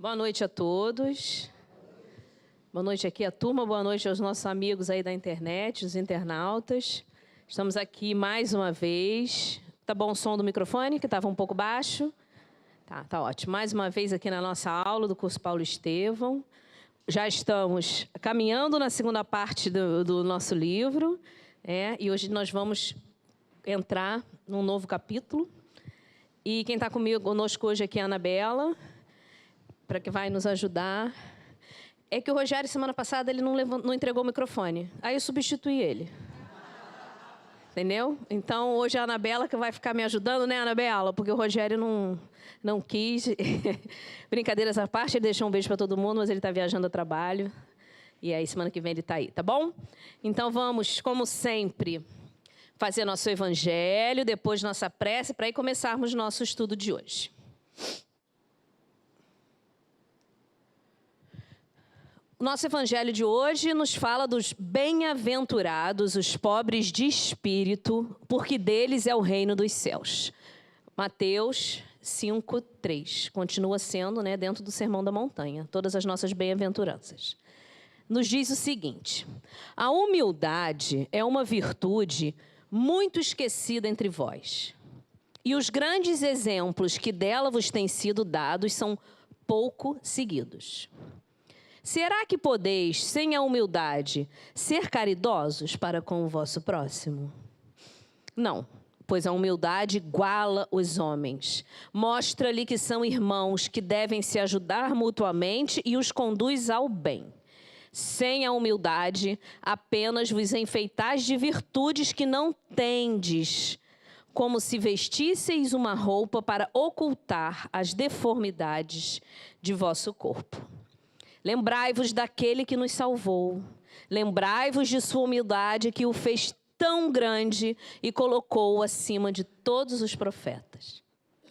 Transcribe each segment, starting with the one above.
Boa noite a todos. Boa noite aqui à turma, boa noite aos nossos amigos aí da internet, os internautas. Estamos aqui mais uma vez. Tá bom o som do microfone, que estava um pouco baixo? Tá ótimo. Mais uma vez aqui na nossa aula do curso Paulo Estevão. Já estamos caminhando na segunda parte do nosso livro, e hoje nós vamos entrar num novo capítulo. E quem está conosco hoje aqui é a Anabela, para que vai nos ajudar. É que o Rogério, semana passada, ele não entregou o microfone. Aí eu substituí ele. Entendeu? Então, hoje é a Anabela que vai ficar me ajudando, né, Anabela? Porque o Rogério não quis. Brincadeiras à parte, ele deixou um beijo para todo mundo, mas ele está viajando a trabalho. E aí, semana que vem, ele está aí, tá bom? Então, vamos, como sempre, fazer nosso evangelho, depois nossa prece, para aí começarmos nosso estudo de hoje. O nosso evangelho de hoje nos fala dos bem-aventurados, os pobres de espírito, porque deles é o reino dos céus. Mateus 5:3. Continua sendo, dentro do Sermão da Montanha, todas as nossas bem-aventuranças. Nos diz o seguinte: a humildade é uma virtude muito esquecida entre vós. E os grandes exemplos que dela vos têm sido dados são pouco seguidos. Será que podeis, sem a humildade, ser caridosos para com o vosso próximo? Não, pois a humildade iguala os homens. Mostra-lhe que são irmãos, que devem se ajudar mutuamente e os conduz ao bem. Sem a humildade, apenas vos enfeitais de virtudes que não tendes, como se vestisseis uma roupa para ocultar as deformidades de vosso corpo. Lembrai-vos daquele que nos salvou. Lembrai-vos de sua humildade que o fez tão grande e colocou-o acima de todos os profetas.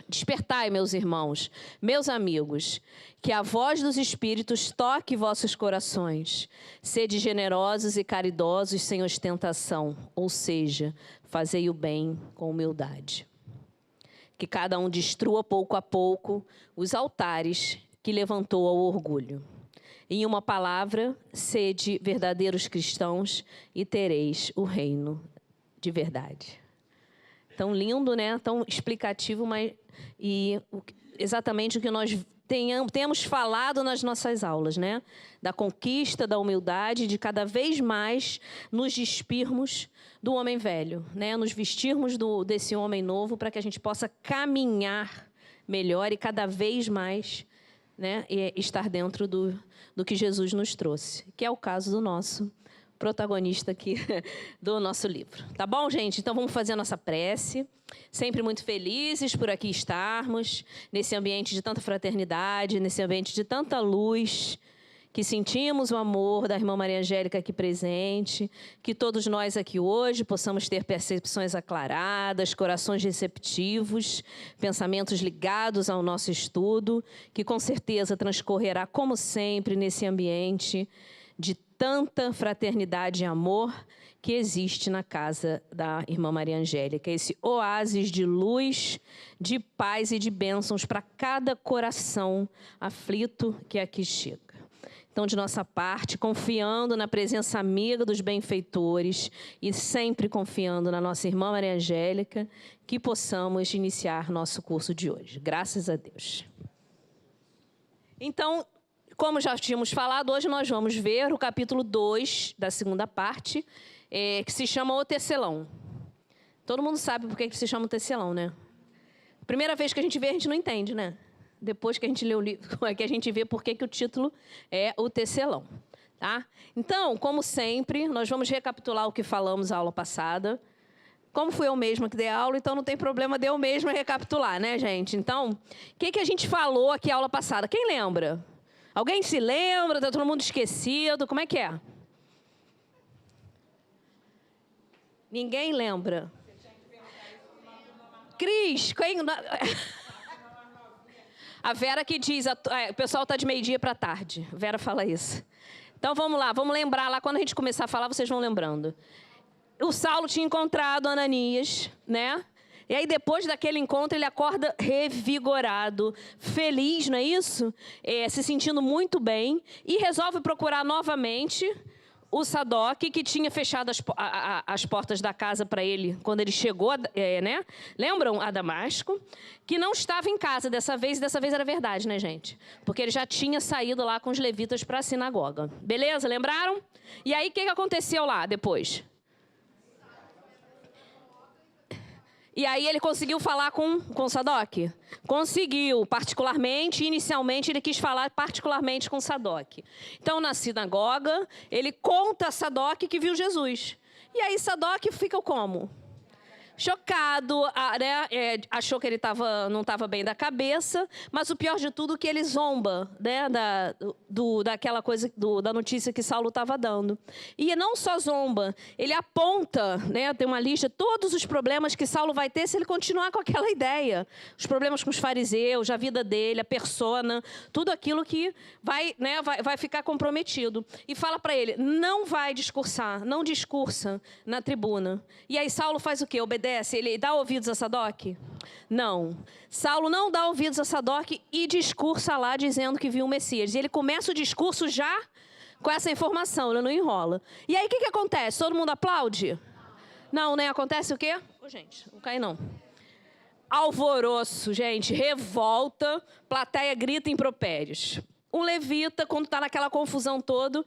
Despertai, meus irmãos, meus amigos, que a voz dos Espíritos toque vossos corações. Sede generosos e caridosos sem ostentação, ou seja, fazei o bem com humildade. Que cada um destrua pouco a pouco os altares que levantou ao orgulho. Em uma palavra, sede verdadeiros cristãos e tereis o reino de verdade. Tão lindo, Tão explicativo, mas exatamente o que nós temos falado nas nossas aulas, Da conquista, da humildade, de cada vez mais nos despirmos do homem velho, Nos vestirmos desse homem novo para que a gente possa caminhar melhor e cada vez mais, e estar dentro do que Jesus nos trouxe, que é o caso do nosso protagonista aqui do nosso livro. Tá bom, gente? Então vamos fazer a nossa prece. Sempre muito felizes por aqui estarmos, nesse ambiente de tanta fraternidade, nesse ambiente de tanta luz, que sentimos o amor da irmã Maria Angélica aqui presente, que todos nós aqui hoje possamos ter percepções aclaradas, corações receptivos, pensamentos ligados ao nosso estudo, que com certeza transcorrerá, como sempre, nesse ambiente de tanta fraternidade e amor que existe na casa da irmã Maria Angélica. Esse oásis de luz, de paz e de bênçãos para cada coração aflito que aqui chega. Então, de nossa parte, confiando na presença amiga dos benfeitores e sempre confiando na nossa irmã Maria Angélica, que possamos iniciar nosso curso de hoje. Graças a Deus. Então, como já tínhamos falado, hoje nós vamos ver o capítulo 2 da segunda parte, que se chama O Tecelão. Todo mundo sabe por que se chama o Tecelão, Primeira vez que a gente vê, a gente não entende, Depois que a gente lê o livro, é que a gente vê por que o título é O Tecelão, tá? Então, como sempre, nós vamos recapitular o que falamos na aula passada. Como fui eu mesma que dei a aula, então não tem problema de eu mesma recapitular, gente? Então, o que a gente falou aqui na aula passada? Quem lembra? Alguém se lembra? Está todo mundo esquecido? Como é que é? Ninguém lembra? Cris, quem... A Vera que diz, o pessoal está de meio-dia para tarde. A Vera fala isso. Então, vamos lá, vamos lembrar lá. Quando a gente começar a falar, vocês vão lembrando. O Saulo tinha encontrado Ananias, E aí, depois daquele encontro, ele acorda revigorado, feliz, não é isso? Se sentindo muito bem, e resolve procurar novamente o Sadoc, que tinha fechado as portas da casa para ele quando ele chegou, né? Lembram? A Damasco, que não estava em casa dessa vez era verdade, né, gente? Porque ele já tinha saído lá com os levitas para a sinagoga. Beleza? Lembraram? E aí, o que aconteceu lá depois? E aí ele conseguiu falar com Sadoc? Conseguiu, particularmente, inicialmente ele quis falar particularmente com Sadoc. Então, na sinagoga, ele conta a Sadoc que viu Jesus. E aí Sadoc fica como? Chocado, né? Achou que ele não estava bem da cabeça, mas o pior de tudo é que ele zomba, né? Daquela coisa, da notícia que Saulo estava dando. E não só zomba, ele aponta, né? Tem uma lista, todos os problemas que Saulo vai ter se ele continuar com aquela ideia. Os problemas com os fariseus, a vida dele, a persona, tudo aquilo que vai, né? vai ficar comprometido. E fala para ele, não vai discursar, não discursa na tribuna. E aí Saulo faz o quê? Obedece. Ele dá ouvidos a Sadoc? Não. Saulo não dá ouvidos a Sadoc e discursa lá dizendo que viu o Messias. E ele começa o discurso já com essa informação, ele não enrola. E aí o que acontece? Todo mundo aplaude? Não, né? Acontece o quê? Gente, não cai não. Alvoroço, gente, revolta, plateia grita impropérios. Um levita, quando está naquela confusão toda,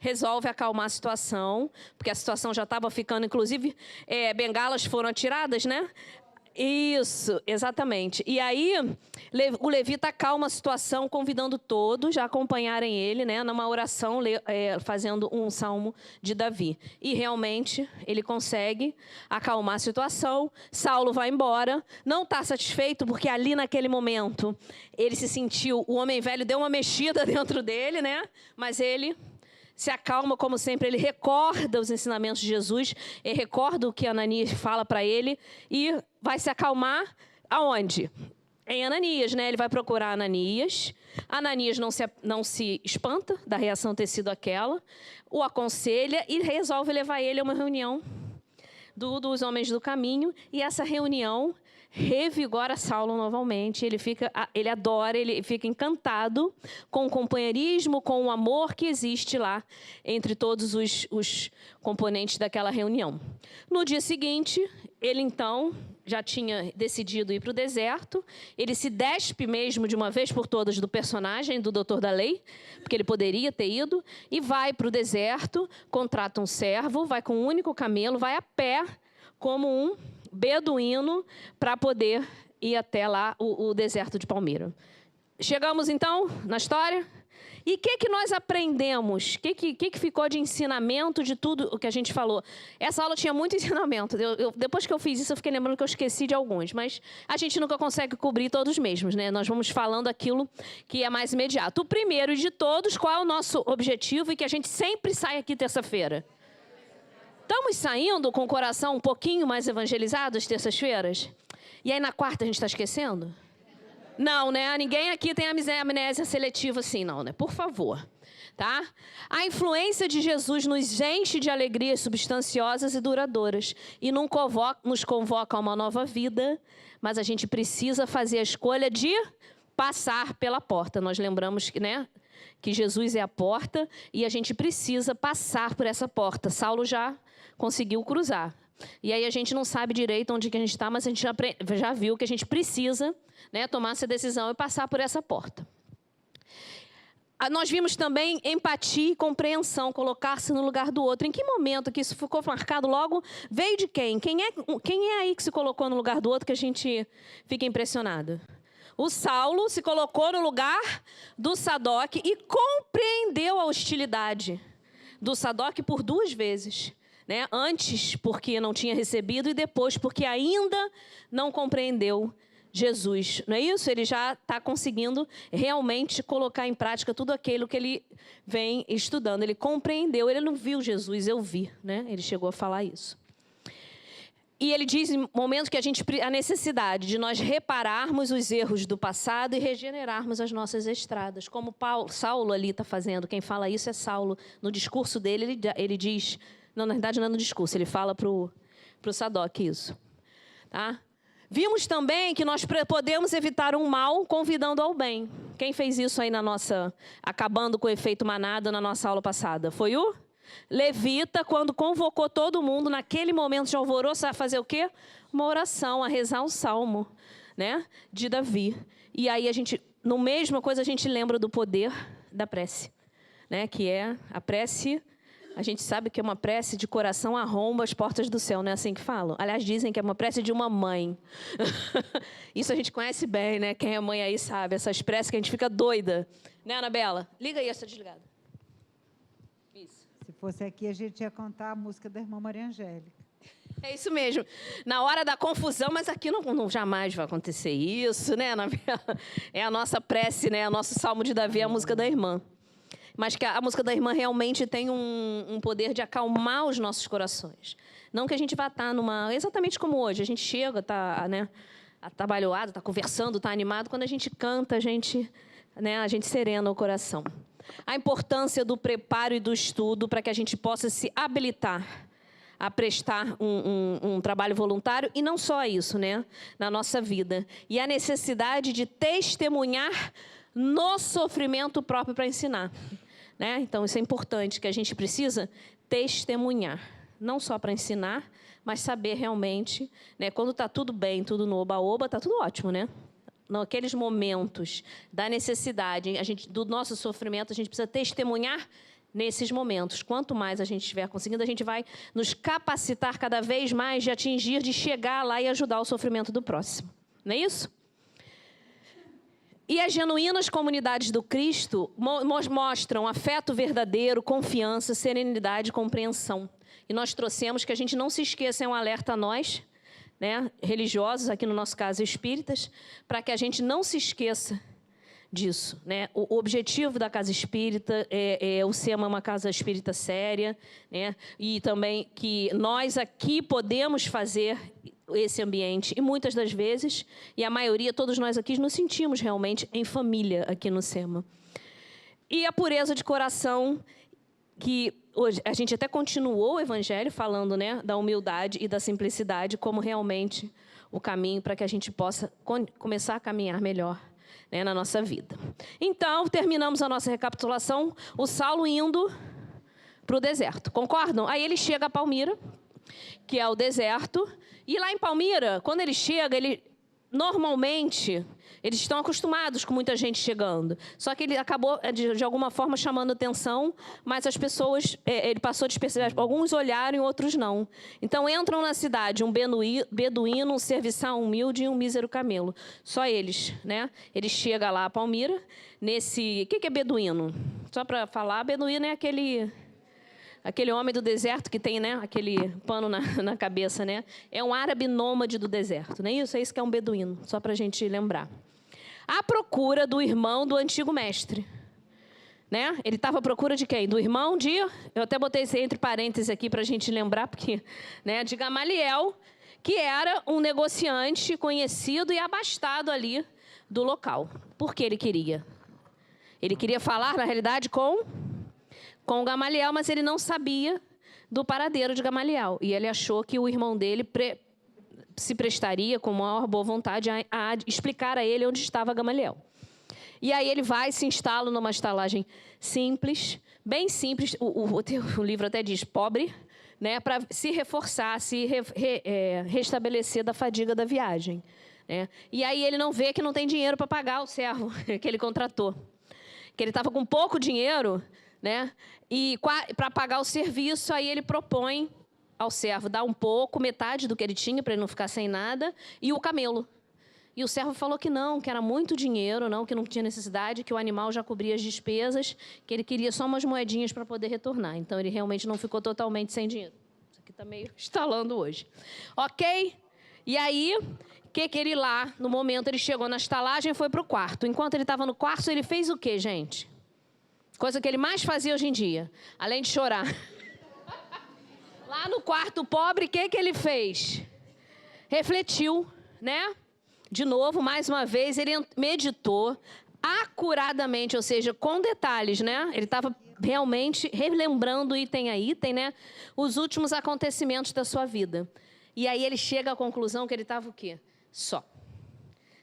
resolve acalmar a situação, porque a situação já estava ficando, inclusive, bengalas foram atiradas, né? Isso, exatamente. E aí, o levita acalma a situação, convidando todos a acompanharem ele, né, numa oração, fazendo um salmo de Davi. E realmente, ele consegue acalmar a situação. Saulo vai embora, não está satisfeito, porque ali naquele momento, ele se sentiu, o homem velho deu uma mexida dentro dele, né? Mas ele se acalma, como sempre, ele recorda os ensinamentos de Jesus, ele recorda o que Ananias fala para ele e vai se acalmar aonde? Em Ananias, né? Ele vai procurar Ananias. Ananias não se espanta da reação ter sido aquela, o aconselha e resolve levar ele a uma reunião dos homens do caminho, e essa reunião revigora Saulo novamente. Ele adora, ele fica encantado com o companheirismo, com o amor que existe lá entre todos os componentes daquela reunião. No dia seguinte, ele então já tinha decidido ir para o deserto. Ele se despe mesmo de uma vez por todas do personagem do doutor da lei, porque ele poderia ter ido, e vai para o deserto, contrata um servo, vai com um único camelo, vai a pé como um beduíno para poder ir até lá o deserto de Palmira. Chegamos então na história. E o que nós aprendemos? O que ficou de ensinamento de tudo o que a gente falou? Essa aula tinha muito ensinamento. Depois que eu fiz isso, eu fiquei lembrando que eu esqueci de alguns. Mas a gente nunca consegue cobrir todos mesmos, né? Nós vamos falando aquilo que é mais imediato. O primeiro de todos, qual é o nosso objetivo e que a gente sempre sai aqui terça-feira? Estamos saindo com o coração um pouquinho mais evangelizado às terças-feiras? E aí na quarta a gente está esquecendo? Não, né? Ninguém aqui tem amnésia seletiva assim, não, né? Por favor, tá? A influência de Jesus nos enche de alegrias substanciosas e duradouras e nos convoca a uma nova vida, mas a gente precisa fazer a escolha de passar pela porta. Nós lembramos né, que Jesus é a porta e a gente precisa passar por essa porta. Saulo já conseguiu cruzar. E aí a gente não sabe direito onde que a gente está, mas a gente já viu que a gente precisa, né, tomar essa decisão e passar por essa porta. Nós vimos também empatia e compreensão, colocar-se no lugar do outro. Em que momento que isso ficou marcado logo? Veio de quem? Quem é aí que se colocou no lugar do outro que a gente fica impressionado? O Saulo se colocou no lugar do Sadoc e compreendeu a hostilidade do Sadoc por 2 vezes. Né? Antes, porque não tinha recebido, e depois, porque ainda não compreendeu Jesus. Não é isso? Ele já está conseguindo realmente colocar em prática tudo aquilo que ele vem estudando. Ele compreendeu, ele não viu Jesus, eu vi. Né? Ele chegou a falar isso. E ele diz em momentos que a necessidade de nós repararmos os erros do passado e regenerarmos as nossas estradas. Como Saulo ali está fazendo, quem fala isso é Saulo. No discurso dele, ele diz... Não, na verdade, não é no discurso. Ele fala para o Sadoc isso. Tá? Vimos também que nós podemos evitar um mal convidando ao bem. Quem fez isso aí acabando com o efeito manada na nossa aula passada? Foi o levita, quando convocou todo mundo naquele momento de alvoroço a fazer o quê? Uma oração, a rezar um salmo, né, de Davi. E aí no mesma coisa a gente lembra do poder da prece, né, que é a prece. A gente sabe que é uma prece de coração arromba as portas do céu, não é assim que falam? Aliás, dizem que é uma prece de uma mãe. Isso a gente conhece bem, né? Quem é mãe aí sabe, essas preces que a gente fica doida. Né, Anabela? Liga aí essa desligada. Isso. Se fosse aqui, a gente ia cantar a música da irmã Maria Angélica. É isso mesmo. Na hora da confusão, mas aqui não jamais vai acontecer isso, né, Anabela? É a nossa prece, né? O nosso salmo de Davi, é a música da irmã. Mas que a música da irmã realmente tem um poder de acalmar os nossos corações. Não que a gente vá estar exatamente como hoje. A gente chega, está, né, atabalhoado, está conversando, está animado. Quando a gente canta, a gente serena o coração. A importância do preparo e do estudo para que a gente possa se habilitar a prestar um trabalho voluntário. E não só isso, né, na nossa vida. E a necessidade de testemunhar no sofrimento próprio para ensinar. Né? Então, isso é importante, que a gente precisa testemunhar. Não só para ensinar, mas saber realmente, né, quando está tudo bem, tudo no oba-oba, está tudo ótimo, né? Naqueles momentos da necessidade, do nosso sofrimento, a gente precisa testemunhar nesses momentos. Quanto mais a gente estiver conseguindo, a gente vai nos capacitar cada vez mais de atingir, de chegar lá e ajudar o sofrimento do próximo. Não é isso? E as genuínas comunidades do Cristo mostram afeto verdadeiro, confiança, serenidade e compreensão. E nós trouxemos que a gente não se esqueça, é um alerta a nós, né, religiosos, aqui no nosso caso espíritas, para que a gente não se esqueça disso. Né? O objetivo da Casa Espírita o SEMA é uma casa espírita séria, né? E também que nós aqui podemos fazer esse ambiente, e muitas das vezes, e a maioria, todos nós aqui, nos sentimos realmente em família aqui no SEMA. E a pureza de coração, que hoje a gente até continuou o Evangelho falando, né, da humildade e da simplicidade como realmente o caminho para que a gente possa começar a caminhar melhor, né, na nossa vida. Então, terminamos a nossa recapitulação, o Saulo indo para o deserto, concordam? Aí ele chega a Palmira, que é o deserto. E lá em Palmira, quando ele chega, normalmente, eles estão acostumados com muita gente chegando. Só que ele acabou, de alguma forma, chamando atenção, mas as pessoas, ele passou despercebido. Alguns olharam e outros não. Então, entram na cidade um beduíno, um serviçal humilde e um mísero camelo. Só eles, né? Ele chega lá a Palmira, O que é beduíno? Só para falar, beduíno é aquele homem do deserto que tem, né, aquele pano na cabeça, né? É um árabe nômade do deserto, não é isso? É isso que é um beduíno, só para a gente lembrar. À procura do irmão do antigo mestre, né? Ele estava à procura de quem? Do irmão de... Eu até botei isso entre parênteses aqui para a gente lembrar, porque, né, de Gamaliel, que era um negociante conhecido e abastado ali do local. Por que ele queria? Ele queria falar, na realidade, com Gamaliel, mas ele não sabia do paradeiro de Gamaliel. E ele achou que o irmão dele se prestaria com maior boa vontade a explicar a ele onde estava Gamaliel. E aí ele vai, se instala numa estalagem simples, bem simples, o livro até diz pobre, né, para se reforçar, restabelecer da fadiga da viagem. Né? E aí ele não vê que não tem dinheiro para pagar o servo que ele contratou. Que ele estava com pouco dinheiro, né? E para pagar o serviço, aí ele propõe ao servo dar um pouco, metade do que ele tinha, para ele não ficar sem nada, e o camelo. E o servo falou que não, que era muito dinheiro, não, que não tinha necessidade, que o animal já cobria as despesas, que ele queria só umas moedinhas para poder retornar. Então, ele realmente não ficou totalmente sem dinheiro. Isso aqui está meio estalando hoje. Ok? E aí, que ele lá, no momento, ele chegou na estalagem e foi para o quarto. Enquanto ele estava no quarto, ele fez o quê, gente? Coisa que ele mais fazia hoje em dia, além de chorar. Lá no quarto pobre, o que ele fez? Refletiu, né? De novo, mais uma vez, ele meditou acuradamente, ou seja, com detalhes, né? Ele estava realmente relembrando item a item, né? Os últimos acontecimentos da sua vida. E aí ele chega à conclusão que ele estava o quê? Só.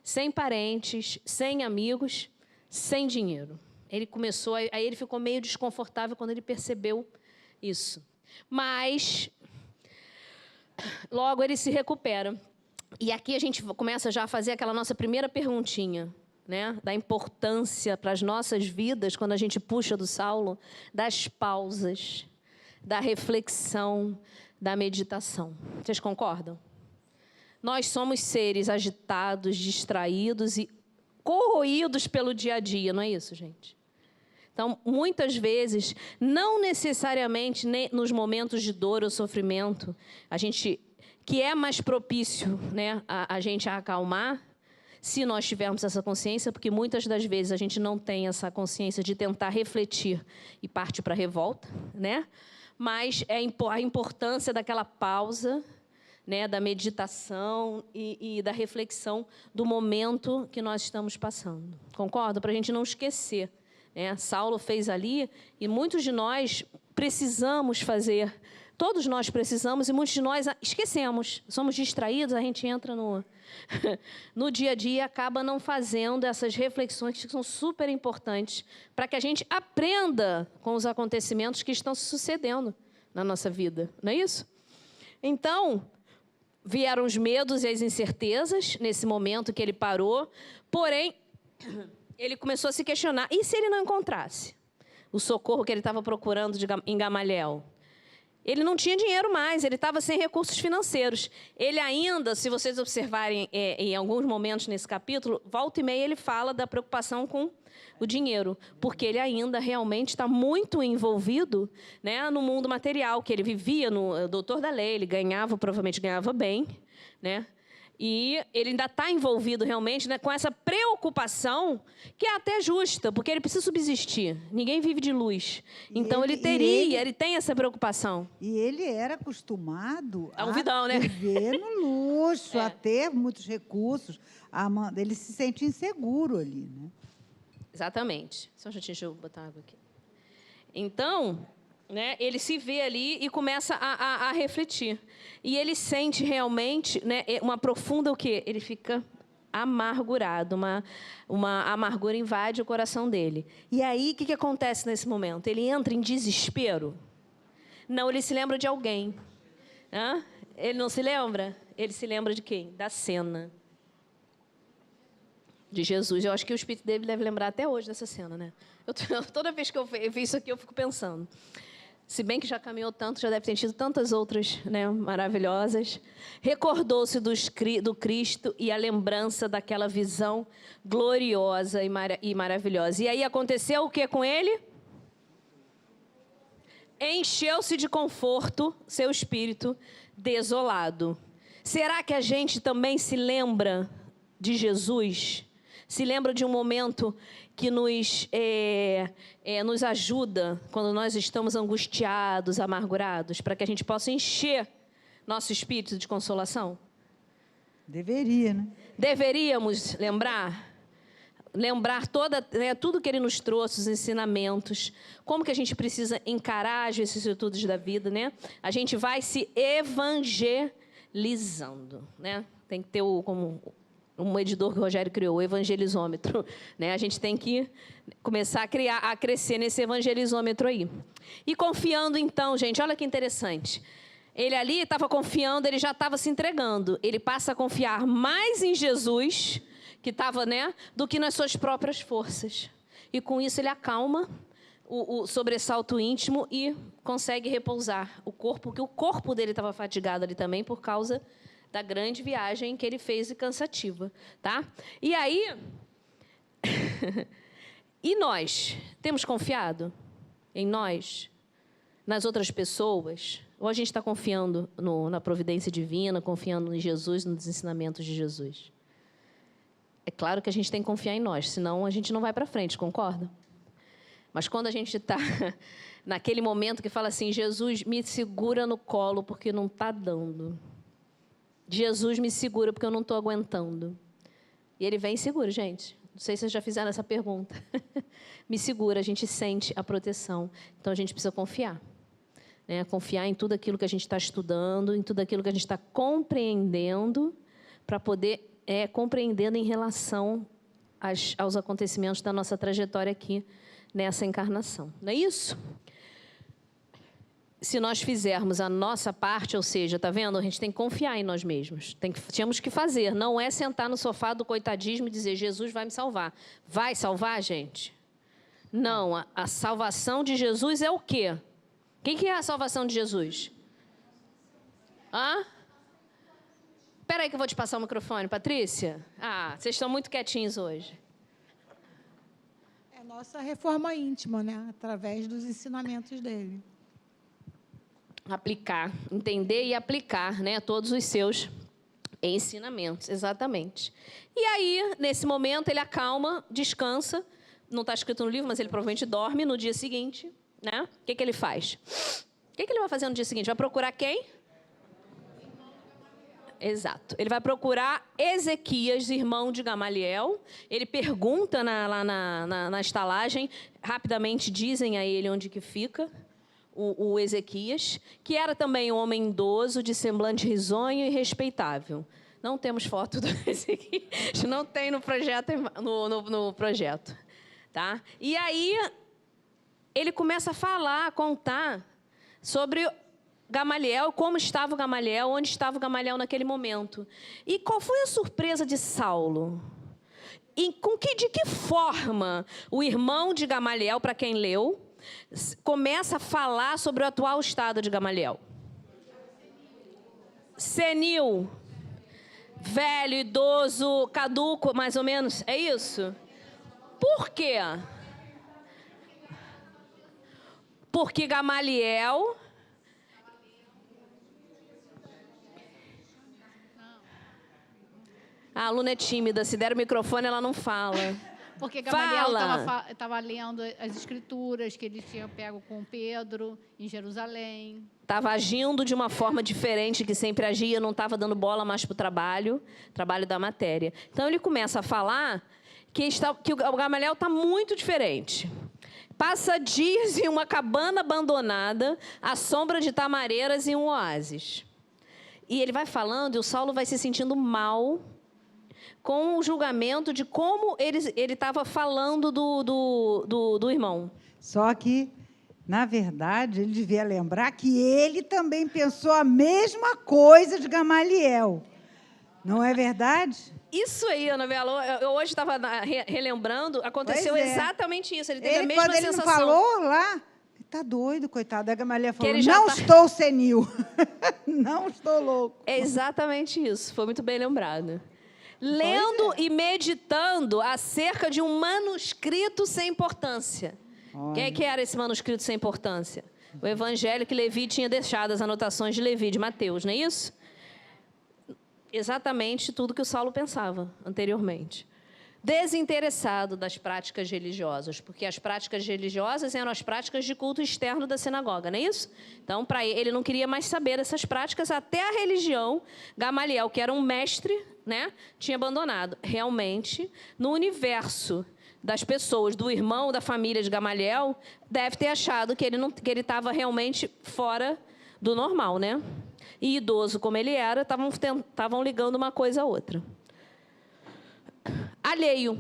Sem parentes, sem amigos, sem dinheiro. Ele começou, aí ele ficou meio desconfortável quando ele percebeu isso. Mas logo ele se recupera. E aqui a gente começa já a fazer aquela nossa primeira perguntinha, né? Da importância para as nossas vidas, quando a gente puxa do Saulo, das pausas, da reflexão, da meditação. Vocês concordam? Nós somos seres agitados, distraídos e corroídos pelo dia a dia, não é isso, gente? Então, muitas vezes, não necessariamente nos momentos de dor ou sofrimento, que é mais propício, né, a gente acalmar, se nós tivermos essa consciência, porque muitas das vezes a gente não tem essa consciência de tentar refletir e parte para a revolta, né? Mas é a importância daquela pausa, né, da meditação e da reflexão do momento que nós estamos passando. Concorda? Para a gente não esquecer. Saulo fez ali, e muitos de nós precisamos fazer, todos nós precisamos, e muitos de nós esquecemos, somos distraídos, a gente entra no dia a dia e acaba não fazendo essas reflexões que são super importantes para que a gente aprenda com os acontecimentos que estão se sucedendo na nossa vida, não é isso? Então, vieram os medos e as incertezas nesse momento que ele parou, porém ele começou a se questionar, e se ele não encontrasse o socorro que ele estava procurando em Gamaliel? Ele não tinha dinheiro mais, ele estava sem recursos financeiros. Ele ainda, se vocês observarem em alguns momentos nesse capítulo, volta e meia ele fala da preocupação com o dinheiro, porque ele ainda realmente está muito envolvido, né, no mundo material, que ele vivia no doutor da lei, ele provavelmente ganhava bem, né? E ele ainda está envolvido realmente, né, com essa preocupação, que é até justa, porque ele precisa subsistir. Ninguém vive de luz. Então, ele tem essa preocupação. E ele era acostumado a vidão, né? Viver no luxo, a ter muitos recursos. Ele se sente inseguro ali, né? Exatamente. Só um instantinho, deixa eu botar água aqui. Então, né, ele se vê ali e começa a refletir. E ele sente realmente, né, uma profunda o quê? Ele fica amargurado, uma amargura invade o coração dele. E aí, o que acontece nesse momento? Ele entra em desespero? Não, ele se lembra de alguém. Hã? Ele não se lembra? Ele se lembra de quem? Da cena de Jesus. Eu acho que o espírito dele deve lembrar até hoje dessa cena, né? Toda vez que eu vejo isso aqui, eu fico pensando. Se bem que já caminhou tanto, já deve ter tido tantas outras, né, maravilhosas. Recordou-se do Cristo e a lembrança daquela visão gloriosa e maravilhosa. E aí aconteceu o que com ele? Encheu-se de conforto seu espírito desolado. Será que a gente também se lembra de Jesus? Se lembra de um momento que nos ajuda quando nós estamos angustiados, amargurados, para que a gente possa encher nosso espírito de consolação? Deveria, né? Deveríamos lembrar tudo que ele nos trouxe, os ensinamentos, como que a gente precisa encarar as vicissitudes da vida, né? A gente vai se evangelizando, né? Tem que ter como um editor que o Rogério criou, o evangelizômetro, né? A gente tem que começar a crescer nesse evangelizômetro aí. E confiando, então, gente, olha que interessante. Ele ali estava confiando, ele já estava se entregando. Ele passa a confiar mais em Jesus, que estava, né, do que nas suas próprias forças. E com isso ele acalma o sobressalto íntimo e consegue repousar o corpo, porque o corpo dele estava fatigado ali também por causa da grande viagem que ele fez e cansativa, tá? E aí, e nós? Temos confiado em nós? Nas outras pessoas? Ou a gente está confiando na providência divina, confiando em Jesus, nos ensinamentos de Jesus? É claro que a gente tem que confiar em nós, senão a gente não vai para frente, concorda? Mas quando a gente está naquele momento que fala assim, Jesus, me segura no colo porque não está dando. Jesus, me segura porque eu não estou aguentando. E ele vem e segura, gente. Não sei se vocês já fizeram essa pergunta. Me segura, a gente sente a proteção. Então, a gente precisa confiar. Né? Confiar em tudo aquilo que a gente está estudando, em tudo aquilo que a gente está compreendendo, para poder compreendendo em relação aos acontecimentos da nossa trajetória aqui nessa encarnação. Não é isso? Se nós fizermos a nossa parte, ou seja, tá vendo? A gente tem que confiar em nós mesmos. Tínhamos que fazer. Não é sentar no sofá do coitadismo e dizer, Jesus vai me salvar. Vai salvar, gente? Não. A salvação de Jesus é o quê? Quem que é a salvação de Jesus? Hã? Espera aí que eu vou te passar o microfone, Patrícia. Vocês estão muito quietinhos hoje. É a nossa reforma íntima, né? Através dos ensinamentos dele. Aplicar, entender e aplicar, né, todos os seus ensinamentos, exatamente. E aí, nesse momento, ele acalma, descansa, não está escrito no livro, mas ele provavelmente dorme no dia seguinte, né? O que ele faz? O que ele vai fazer no dia seguinte? Vai procurar quem? Exato. Ele vai procurar Ezequias, irmão de Gamaliel. Ele pergunta lá na estalagem, rapidamente dizem a ele onde que fica o Ezequias, que era também um homem idoso, de semblante risonho e respeitável. Não temos foto do Ezequias, não tem no projeto. No projeto, tá? E aí, ele começa a falar, a contar sobre Gamaliel, como estava o Gamaliel, onde estava o Gamaliel naquele momento. E qual foi a surpresa de Saulo? E de que forma o irmão de Gamaliel, para quem leu, começa a falar sobre o atual estado de Gamaliel? Senil, velho, idoso, caduco, mais ou menos, é isso? Por quê? Porque Gamaliel... A aluna é tímida, se der o microfone, ela não fala. Porque Gamaliel estava lendo as escrituras que ele tinha pego com Pedro em Jerusalém. Estava agindo de uma forma diferente que sempre agia, não estava dando bola mais para o trabalho da matéria. Então, ele começa a falar que o Gamaliel está muito diferente. Passa dias em uma cabana abandonada, à sombra de tamareiras em um oásis. E ele vai falando e o Saulo vai se sentindo mal com o julgamento de como ele estava falando do irmão. Só que, na verdade, ele devia lembrar que ele também pensou a mesma coisa de Gamaliel. Não é verdade? Isso aí, Ana Bela, eu hoje estava relembrando, aconteceu exatamente isso. Ele teve a mesma quando sensação. Ele não falou lá, está doido, coitado. A Gamaliel falou, estou senil, não estou louco. É exatamente isso, foi muito bem lembrado. Lendo e meditando acerca de um manuscrito sem importância. Quem que era esse manuscrito sem importância? O evangelho que Levi tinha deixado, as anotações de Levi, de Mateus, não é isso? Exatamente tudo que o Saulo pensava anteriormente. Desinteressado das práticas religiosas, porque as práticas religiosas eram as práticas de culto externo da sinagoga, não é isso? Então, para ele não queria mais saber dessas práticas, até a religião, Gamaliel, que era um mestre, né, tinha abandonado. Realmente, no universo das pessoas, do irmão, da família de Gamaliel, deve ter achado que ele estava realmente fora do normal, né? E idoso como ele era, estavam ligando uma coisa a outra. Alheio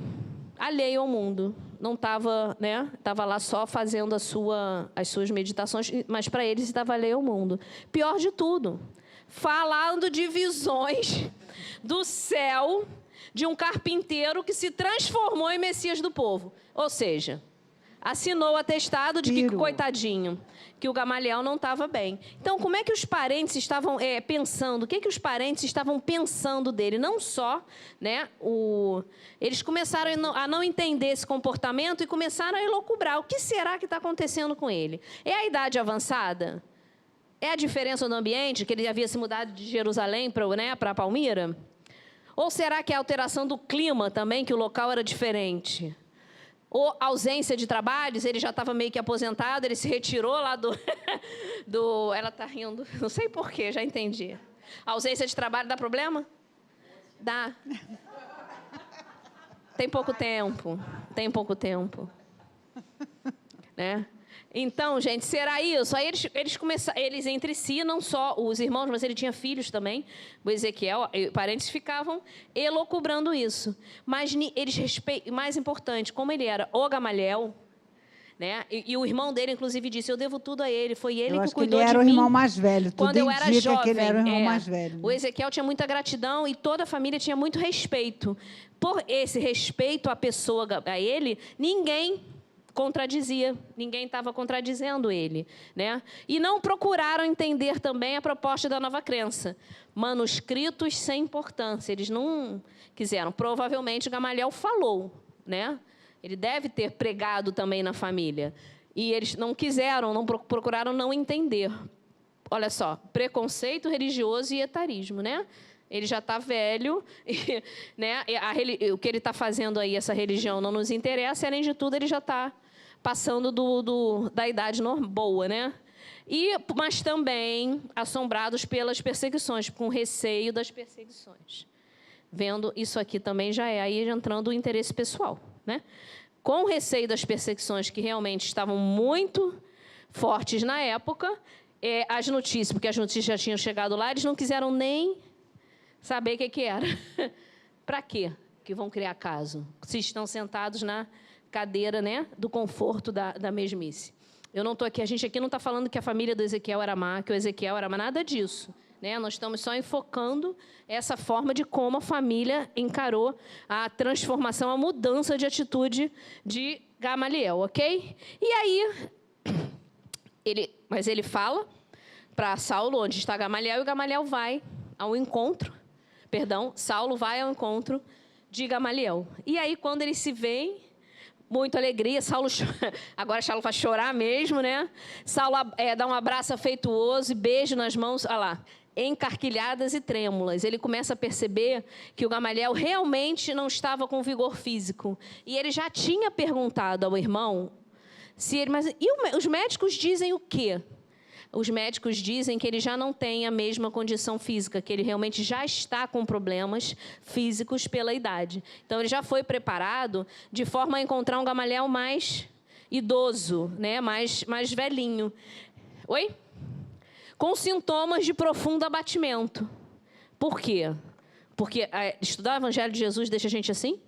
ao mundo. Não estava, né? Estava lá só fazendo as suas meditações, mas para eles estava alheio ao mundo. Pior de tudo, falando de visões do céu de um carpinteiro que se transformou em Messias do povo. Ou seja, assinou o atestado de que, coitadinho, que o Gamaliel não estava bem. Então, como é que os parentes estavam pensando? O que os parentes estavam pensando dele? Não só, né, eles começaram a não entender esse comportamento e começaram a elocubrar. O que será que está acontecendo com ele? É a idade avançada? É a diferença no ambiente, que ele havia se mudado de Jerusalém para Palmira? Ou será que é a alteração do clima também, que o local era diferente? Ou ausência de trabalhos, ele já estava meio que aposentado, ele se retirou lá do... Ela está rindo, não sei porquê, já entendi. A ausência de trabalho dá problema? Dá. Tem pouco tempo. Né? Então, gente, será isso? Aí eles entre si, não só os irmãos, mas ele tinha filhos também, o Ezequiel, parentes ficavam elocubrando isso. Mas mais importante, como ele era o Gamaliel, né? E o irmão dele, inclusive, disse, eu devo tudo a ele, foi ele que cuidou de mim. Ele era o irmão mais velho. Quando eu era jovem, que ele era o irmão mais velho. O Ezequiel tinha muita gratidão e toda a família tinha muito respeito. Por esse respeito à pessoa, a ele, ninguém contradizia, ninguém estava contradizendo ele, né? E não procuraram entender também a proposta da nova crença. Manuscritos sem importância, eles não quiseram. Provavelmente Gamaliel falou, né? Ele deve ter pregado também na família. E eles não quiseram, não procuraram não entender. Olha só, preconceito religioso e etarismo, né? Ele já está velho, e, né? O que ele está fazendo aí, essa religião, não nos interessa, e, além de tudo, ele já está passando da idade boa, né? Mas também assombrados pelas perseguições, com receio das perseguições. Vendo isso aqui também já é aí entrando o interesse pessoal, né? Com receio das perseguições que realmente estavam muito fortes na época, as notícias, porque as notícias já tinham chegado lá, eles não quiseram nem saber o que era. Para quê que vão criar caso? Se estão sentados na cadeira, né, do conforto da mesmice. Eu não estou aqui, a gente aqui não está falando que a família do Ezequiel era má, que o Ezequiel era má, nada disso. Né? Nós estamos só enfocando essa forma de como a família encarou a transformação, a mudança de atitude de Gamaliel, ok? E aí, mas ele fala para Saulo onde está Gamaliel, e Gamaliel vai ao encontro, Saulo vai ao encontro de Gamaliel. E aí, quando eles se veem, muita alegria, agora Saulo vai chorar mesmo, né? Saulo dá um abraço afetuoso e beijo nas mãos, olha lá, encarquilhadas e trêmulas. Ele começa a perceber que o Gamaliel realmente não estava com vigor físico. E ele já tinha perguntado ao irmão, os médicos dizem o quê? Os médicos dizem que ele já não tem a mesma condição física, que ele realmente já está com problemas físicos pela idade. Então, ele já foi preparado de forma a encontrar um Gamaliel mais idoso, né? mais velhinho. Oi? Com sintomas de profundo abatimento. Por quê? Porque estudar o Evangelho de Jesus deixa a gente assim?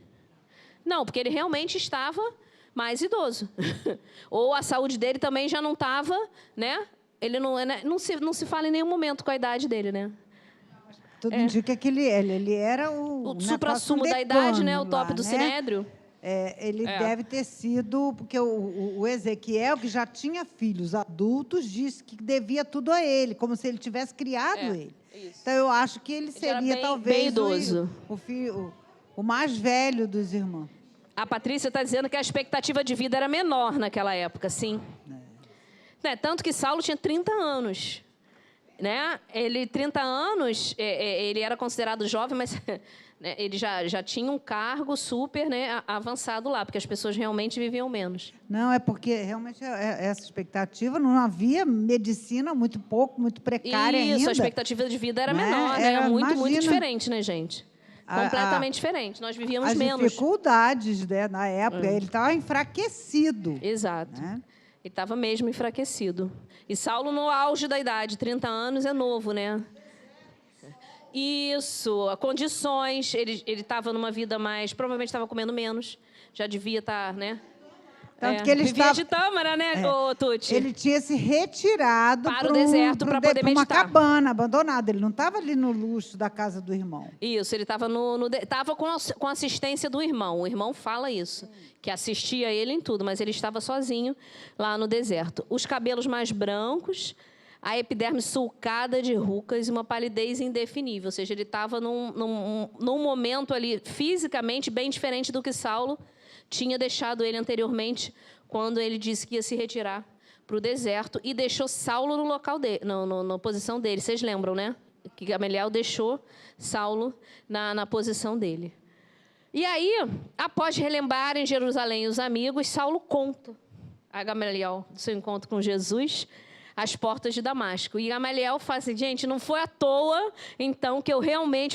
Não, porque ele realmente estava mais idoso. Ou a saúde dele também já não estava, né? Ele não se fala em nenhum momento com a idade dele, né? Tudo indica que ele era o supra-sumo da idade, né? O top do Sinédrio. Ele deve ter sido, porque o Ezequiel, que já tinha filhos adultos, disse que devia tudo a ele, como se ele tivesse criado ele. Isso. Então, eu acho que ele seria talvez bem idoso. O mais velho dos irmãos. A Patrícia está dizendo que a expectativa de vida era menor naquela época, sim. Tanto que Saulo tinha 30 anos. Né? 30 anos, ele era considerado jovem, mas né, ele já tinha um cargo super, né, avançado lá, porque as pessoas realmente viviam menos. Não, é porque realmente essa expectativa, não havia medicina, muito precária ainda. Isso, a expectativa de vida era menor, né? Era muito diferente, né, gente? Completamente diferente. Nós vivíamos menos. As dificuldades, né, na época, ele estava enfraquecido. Exato. Né? Ele estava mesmo enfraquecido. E Saulo, no auge da idade, 30 anos, é novo, né? Isso, condições. Ele estava numa vida mais... Provavelmente estava comendo menos. Já devia estar, né? Tanto que ele vivia de tâmara, né, Tuti? Ele tinha se retirado para o deserto para poder meditar. Uma cabana abandonada. Ele não estava ali no luxo da casa do irmão. Isso, ele estava estava com assistência do irmão. O irmão fala isso, que assistia ele em tudo, mas ele estava sozinho lá no deserto. Os cabelos mais brancos, a epiderme sulcada de rugas e uma palidez indefinível. Ou seja, ele estava num momento ali fisicamente bem diferente do que Saulo tinha deixado ele anteriormente, quando ele disse que ia se retirar para o deserto e deixou Saulo no local dele, na posição dele. Vocês lembram, né? Que Gamaliel deixou Saulo na posição dele. E aí, após relembrar em Jerusalém os amigos, Saulo conta a Gamaliel do seu encontro com Jesus às portas de Damasco. E Gamaliel fala assim, gente, não foi à toa, então, que eu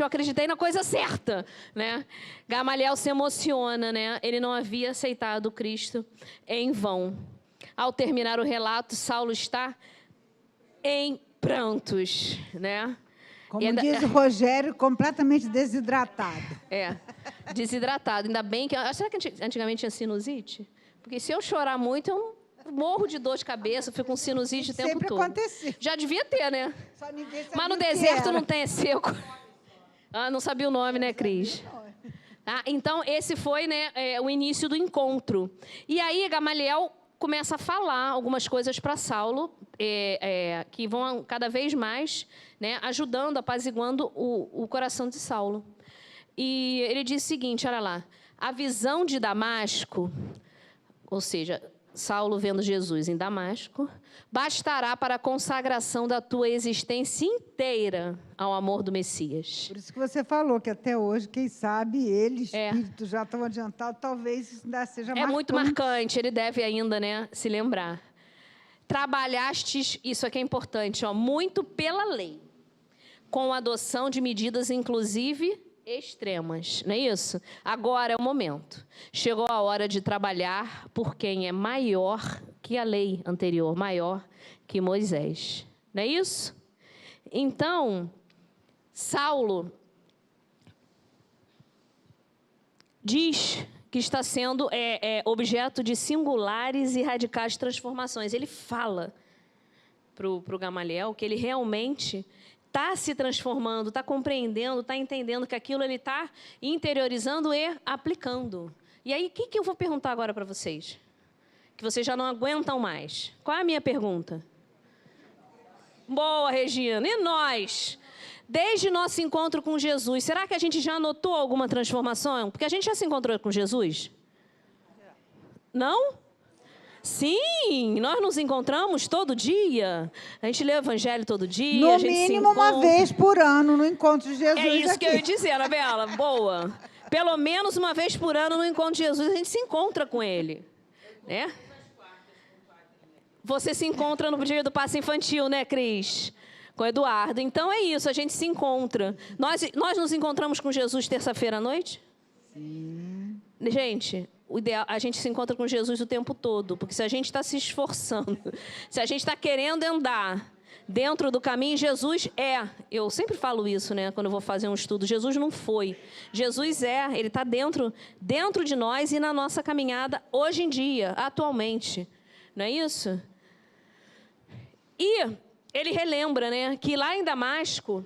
acreditei na coisa certa, né? Gamaliel se emociona, né? Ele não havia aceitado Cristo em vão. Ao terminar o relato, Saulo está em prantos, né? Como diz o Rogério, completamente desidratado. Desidratado. Ainda bem que... Será que antigamente tinha sinusite? Porque se eu chorar muito, eu morro de dor de cabeça, fico com sinusite o tempo todo. Sempre acontecia. Já devia ter, né? Só ninguém sabia. Mas no deserto não tem, é seco. Não sabia o nome, né, Cris? Então, esse foi, né, o início do encontro. E aí, Gamaliel começa a falar algumas coisas para Saulo, que vão cada vez mais, né, ajudando, apaziguando o coração de Saulo. E ele diz o seguinte, olha lá, a visão de Damasco, ou seja, Saulo vendo Jesus em Damasco, bastará para a consagração da tua existência inteira ao amor do Messias. Por isso que você falou que até hoje, quem sabe, ele, espírito já tão adiantado, talvez isso ainda seja marcante. É muito marcante, ele deve ainda, né, se lembrar. Trabalhastes, isso aqui é importante, muito pela lei, com a adoção de medidas, inclusive, extremas, não é isso? Agora é o momento. Chegou a hora de trabalhar por quem é maior que a lei anterior, maior que Moisés. Não é isso? Então, Saulo diz que está sendo objeto de singulares e radicais transformações. Ele fala para o Gamaliel que ele realmente está se transformando, está compreendendo, está entendendo que aquilo ele está interiorizando e aplicando. E aí, o que eu vou perguntar agora para vocês? Que vocês já não aguentam mais. Qual é a minha pergunta? Boa, Regina. E nós? Desde nosso encontro com Jesus, será que a gente já notou alguma transformação? Porque a gente já se encontrou com Jesus? Não? Sim, nós nos encontramos todo dia. A gente lê o Evangelho todo dia. No a gente mínimo uma vez por ano no encontro de Jesus. É isso aqui. que eu ia dizer, Anabela. Boa. Pelo menos uma vez por ano no encontro de Jesus a gente se encontra com ele, né? Você se encontra no dia do passe infantil, né, Cris? Com o Eduardo. Então é isso, a gente se encontra. Nós nos encontramos com Jesus terça-feira à noite? Sim. Gente, o ideal, a gente se encontra com Jesus o tempo todo, porque se a gente está se esforçando, se a gente está querendo andar dentro do caminho, Jesus eu sempre falo isso, né, quando eu vou fazer um estudo, Jesus não foi, Jesus ele está dentro de nós e na nossa caminhada hoje em dia, atualmente, não é isso? E ele relembra, né, que lá em Damasco,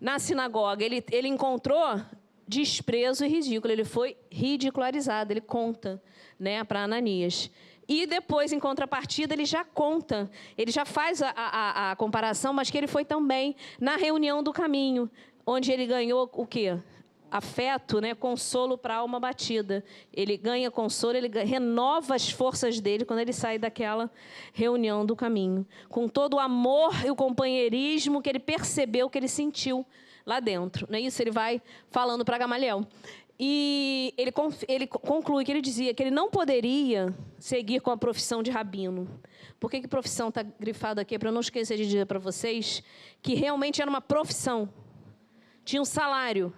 na sinagoga, ele encontrou desprezo e ridículo. Ele foi ridicularizado, ele conta, né, para Ananias. E depois, em contrapartida, ele já conta, ele já faz a comparação, mas que ele foi também na reunião do caminho, onde ele ganhou o quê? Afeto, né, consolo para a alma batida. Ele ganha consolo, ele renova as forças dele quando ele sai daquela reunião do caminho. Com todo o amor e o companheirismo que ele percebeu, que ele sentiu lá dentro. Não é isso? Ele vai falando para Gamaliel. E ele conclui que ele dizia que ele não poderia seguir com a profissão de rabino. Por que profissão está grifado aqui? Para eu não esquecer de dizer para vocês que realmente era uma profissão. Tinha um salário.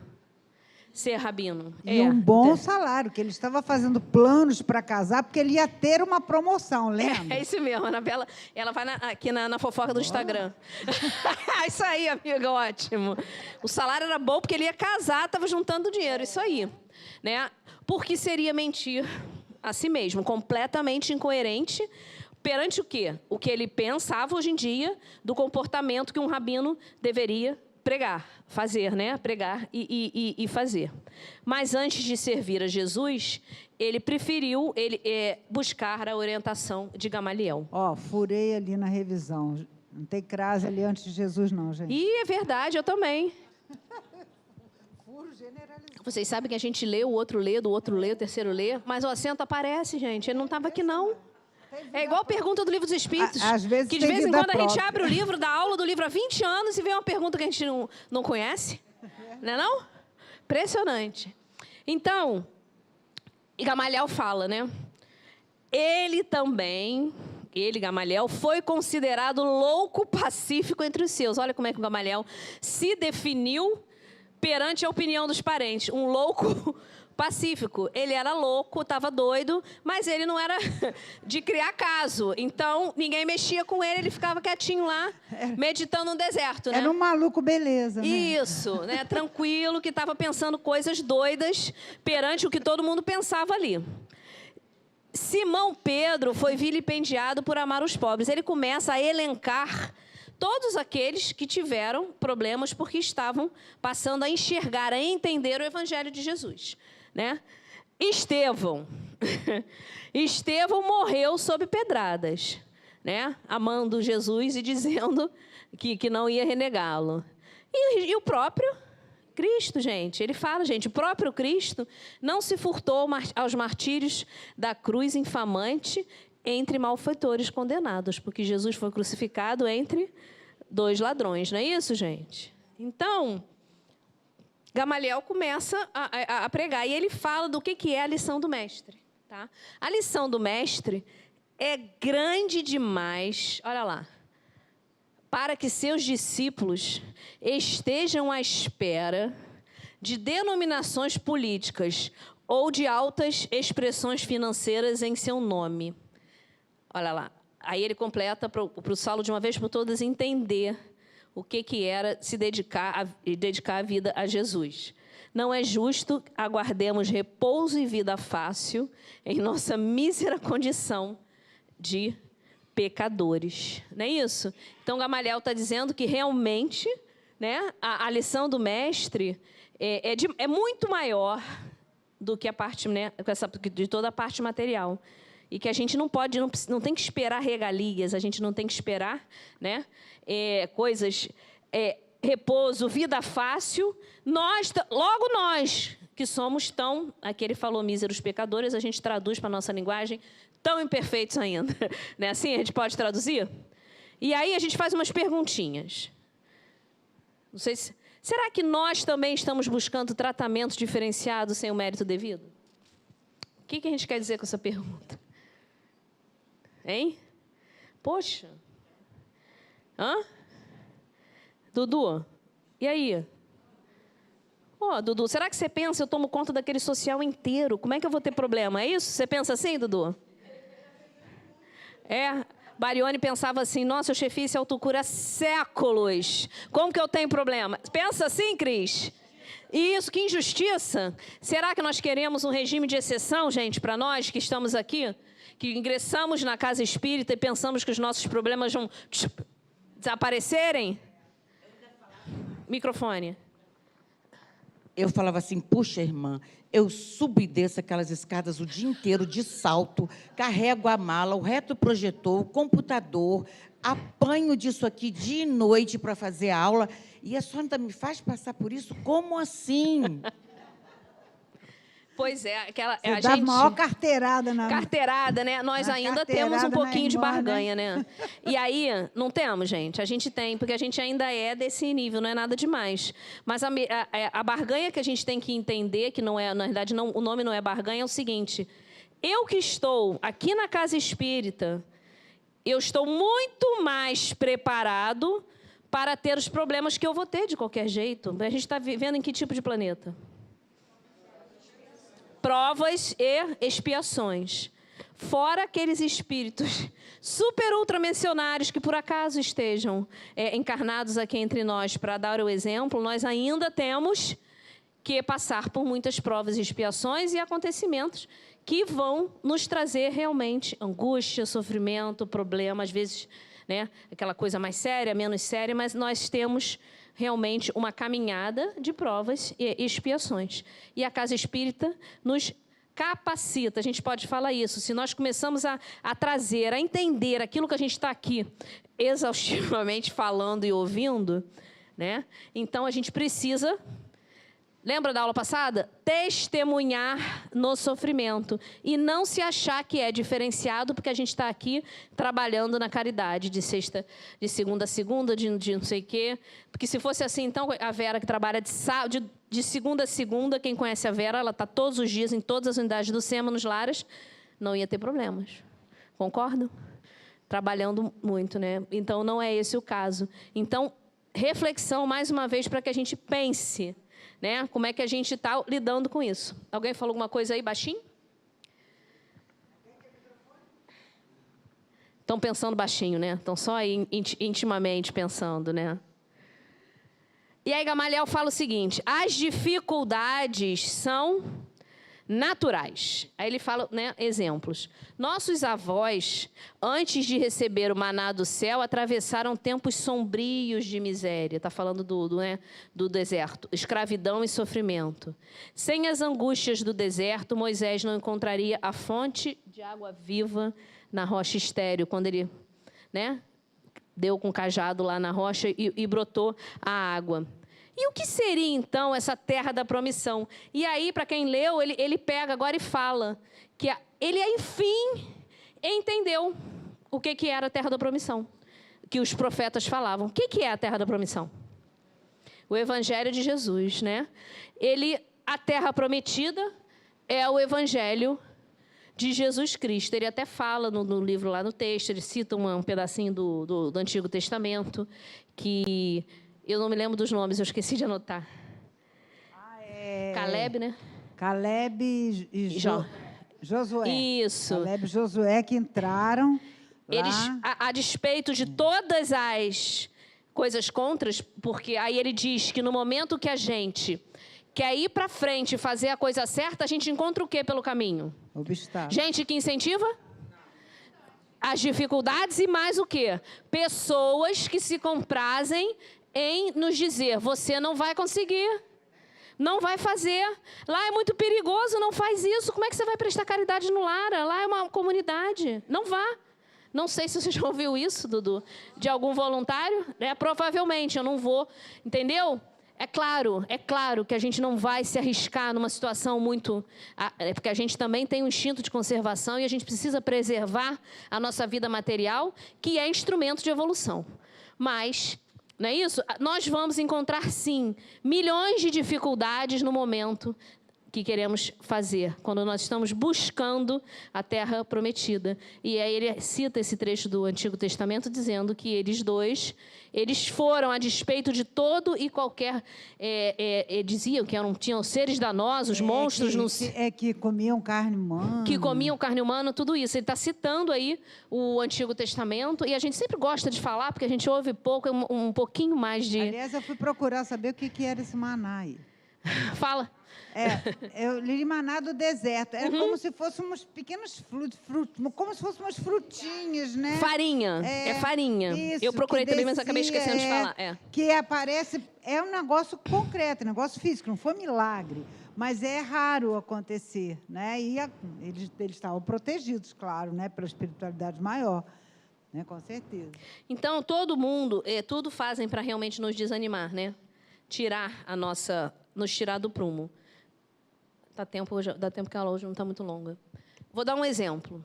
Ser rabino. E um bom salário, que ele estava fazendo planos para casar, porque ele ia ter uma promoção, lembra? É isso mesmo, a Anabela, ela vai aqui na fofoca do Instagram. Isso aí, amiga, ótimo. O salário era bom porque ele ia casar, estava juntando dinheiro, isso aí. Né? Porque seria mentir a si mesmo, completamente incoerente perante o quê? O que ele pensava hoje em dia do comportamento que um rabino deveria pregar, fazer, né? Pregar e fazer. Mas antes de servir a Jesus, ele preferiu buscar a orientação de Gamaliel. Furei ali na revisão. Não tem crase ali antes de Jesus, não, gente. E é verdade, eu também. Furo generalizado. Vocês sabem que a gente lê, o outro lê, do outro lê, o terceiro lê, mas o acento aparece, gente. Ele não estava aqui, não. É igual a pergunta do Livro dos Espíritos. Às vezes que de vez em quando a gente abre o livro, dá aula do livro há 20 anos e vem uma pergunta que a gente não conhece. Não é não? Impressionante. Então, Gamaliel fala, né? Ele, Gamaliel, foi considerado louco pacífico entre os seus. Olha como é que o Gamaliel se definiu perante a opinião dos parentes. Um louco pacífico. Ele era louco, estava doido, mas ele não era de criar caso. Então, ninguém mexia com ele, ele ficava quietinho lá, meditando no deserto, né? Era um maluco beleza, né? Isso, né? Tranquilo, que estava pensando coisas doidas perante o que todo mundo pensava ali. Simão Pedro foi vilipendiado por amar os pobres. Ele começa a elencar todos aqueles que tiveram problemas porque estavam passando a enxergar, a entender o Evangelho de Jesus, né? Estevão. Estevão morreu sob pedradas, né? Amando Jesus e dizendo que não ia renegá-lo. E o próprio Cristo, gente, ele fala, gente, o próprio Cristo não se furtou aos martírios da cruz infamante entre malfeitores condenados, porque Jesus foi crucificado entre 2 ladrões, não é isso, gente? Então, Gamaliel começa a pregar, e ele fala do que é a lição do mestre, tá? A lição do mestre é grande demais, olha lá, para que seus discípulos estejam à espera de denominações políticas ou de altas expressões financeiras em seu nome. Olha lá. Aí ele completa para o Saulo, de uma vez por todas, entender o que era se dedicar a vida a Jesus. Não é justo aguardemos repouso e vida fácil em nossa mísera condição de pecadores. Não é isso? Então, Gamaliel está dizendo que realmente, né, a lição do mestre é muito maior do que a parte, né, de toda a parte material. E que a gente não tem que esperar regalias, a gente não tem que esperar, né, coisas, repouso, vida fácil. Logo nós, que somos tão, aqui ele falou míseros pecadores, a gente traduz para a nossa linguagem, tão imperfeitos ainda. Não é assim? A gente pode traduzir? E aí a gente faz umas perguntinhas. Não sei se... Será que nós também estamos buscando tratamento diferenciado sem o mérito devido? O que a gente quer dizer com essa pergunta? Hein? Poxa. Hã? Dudu, e aí? Dudu, será que você pensa, eu tomo conta daquele social inteiro, como é que eu vou ter problema? É isso? Você pensa assim, Dudu? Barione pensava assim, nossa, eu chefia esse autocura há séculos. Como que eu tenho problema? Pensa assim, Cris? Isso, que injustiça. Será que nós queremos um regime de exceção, gente, para nós que estamos aqui? Que ingressamos na casa espírita e pensamos que os nossos problemas vão desaparecerem? Microfone. Eu falava assim, puxa, irmã, eu subo e desço aquelas escadas o dia inteiro de salto, carrego a mala, o retroprojetor, o computador, apanho disso aqui dia e noite para fazer aula, e a senhora ainda me faz passar por isso? Como assim? Pois é, Você dá a maior carteirada na... Carteirada, né? Nós ainda temos um pouquinho de barganha, né? E aí, não temos, gente? A gente tem, porque a gente ainda é desse nível, não é nada demais. Mas a barganha que a gente tem que entender, que não é, na verdade, não, o nome não é barganha, é o seguinte: eu que estou aqui na casa espírita, eu estou muito mais preparado para ter os problemas que eu vou ter de qualquer jeito. A gente está vivendo em que tipo de planeta? Provas e expiações. Fora aqueles espíritos super ultramencionários que, por acaso, estejam encarnados aqui entre nós para dar o exemplo, nós ainda temos que passar por muitas provas e expiações e acontecimentos que vão nos trazer realmente angústia, sofrimento, problema, às vezes, né, aquela coisa mais séria, menos séria, mas nós temos realmente uma caminhada de provas e expiações. E a Casa Espírita nos capacita, a gente pode falar isso, se nós começamos a trazer, a entender aquilo que a gente está aqui exaustivamente falando e ouvindo, né? Então, a gente precisa... Lembra da aula passada? Testemunhar no sofrimento. E não se achar que é diferenciado porque a gente está aqui trabalhando na caridade de segunda a segunda, de não sei o quê. Porque se fosse assim, então, a Vera que trabalha de segunda a segunda, quem conhece a Vera, ela está todos os dias em todas as unidades do SEMA, nos lares, não ia ter problemas. Concordam? Trabalhando muito, né? Então, não é esse o caso. Então, reflexão, mais uma vez, para que a gente pense... né? Como é que a gente está lidando com isso? Alguém falou alguma coisa aí, baixinho? Estão pensando baixinho, né? Estão só aí intimamente pensando, né? E aí Gamaliel fala o seguinte: as dificuldades são naturais. Aí ele fala, né, exemplos. Nossos avós, antes de receber o maná do céu, atravessaram tempos sombrios de miséria. Está falando do deserto. Escravidão e sofrimento. Sem as angústias do deserto, Moisés não encontraria a fonte de água viva na rocha estéril, quando ele, né, deu com o cajado lá na rocha e brotou a água. E o que seria, então, essa terra da promissão? E aí, para quem leu, ele pega agora e fala que ele, enfim, entendeu o que era a terra da promissão, que os profetas falavam. O que é a terra da promissão? O Evangelho de Jesus, né? A terra prometida é o Evangelho de Jesus Cristo. Ele até fala no livro, lá no texto, ele cita um pedacinho do Antigo Testamento, que... eu não me lembro dos nomes, eu esqueci de anotar. Caleb, né? Caleb e Josué. Isso. Caleb e Josué que entraram lá. Eles, a despeito de todas as coisas contras, porque aí ele diz que no momento que a gente quer ir para frente e fazer a coisa certa, a gente encontra o quê pelo caminho? Obstáculo. Gente que incentiva as dificuldades e mais o quê? Pessoas que se comprazem em nos dizer: você não vai conseguir, não vai fazer, lá é muito perigoso, não faz isso, como é que você vai prestar caridade no lar? Lá é uma comunidade, não vá. Não sei se você já ouviu isso, Dudu, de algum voluntário, né? Provavelmente, eu não vou, entendeu? É claro que a gente não vai se arriscar numa situação muito... porque a gente também tem um instinto de conservação e a gente precisa preservar a nossa vida material, que é instrumento de evolução. Mas... não é isso? Nós vamos encontrar, sim, milhões de dificuldades no momento que queremos fazer, quando nós estamos buscando a terra prometida. E aí ele cita esse trecho do Antigo Testamento, dizendo que eles foram, a despeito de todo e qualquer... diziam que tinham seres danosos, monstros... que comiam carne humana. Que comiam carne humana, tudo isso. Ele está citando aí o Antigo Testamento, e a gente sempre gosta de falar, porque a gente ouve pouco, um pouquinho mais de... Aliás, eu fui procurar saber o que era esse maná aí. Fala. Eu li maná do deserto. Era como se fossem uns pequenos frutos, como se fossem umas frutinhas, né? Farinha. É farinha. Isso, eu procurei também, mas acabei esquecendo de falar. Que aparece... é um negócio concreto, um negócio físico, não foi milagre. Mas é raro acontecer, né? E eles estavam protegidos, claro, né? Pela espiritualidade maior. Né? Com certeza. Então, todo mundo, tudo fazem para realmente nos desanimar, né? Nos tirar do prumo. Dá tempo que a aula hoje não está muito longa. Vou dar um exemplo,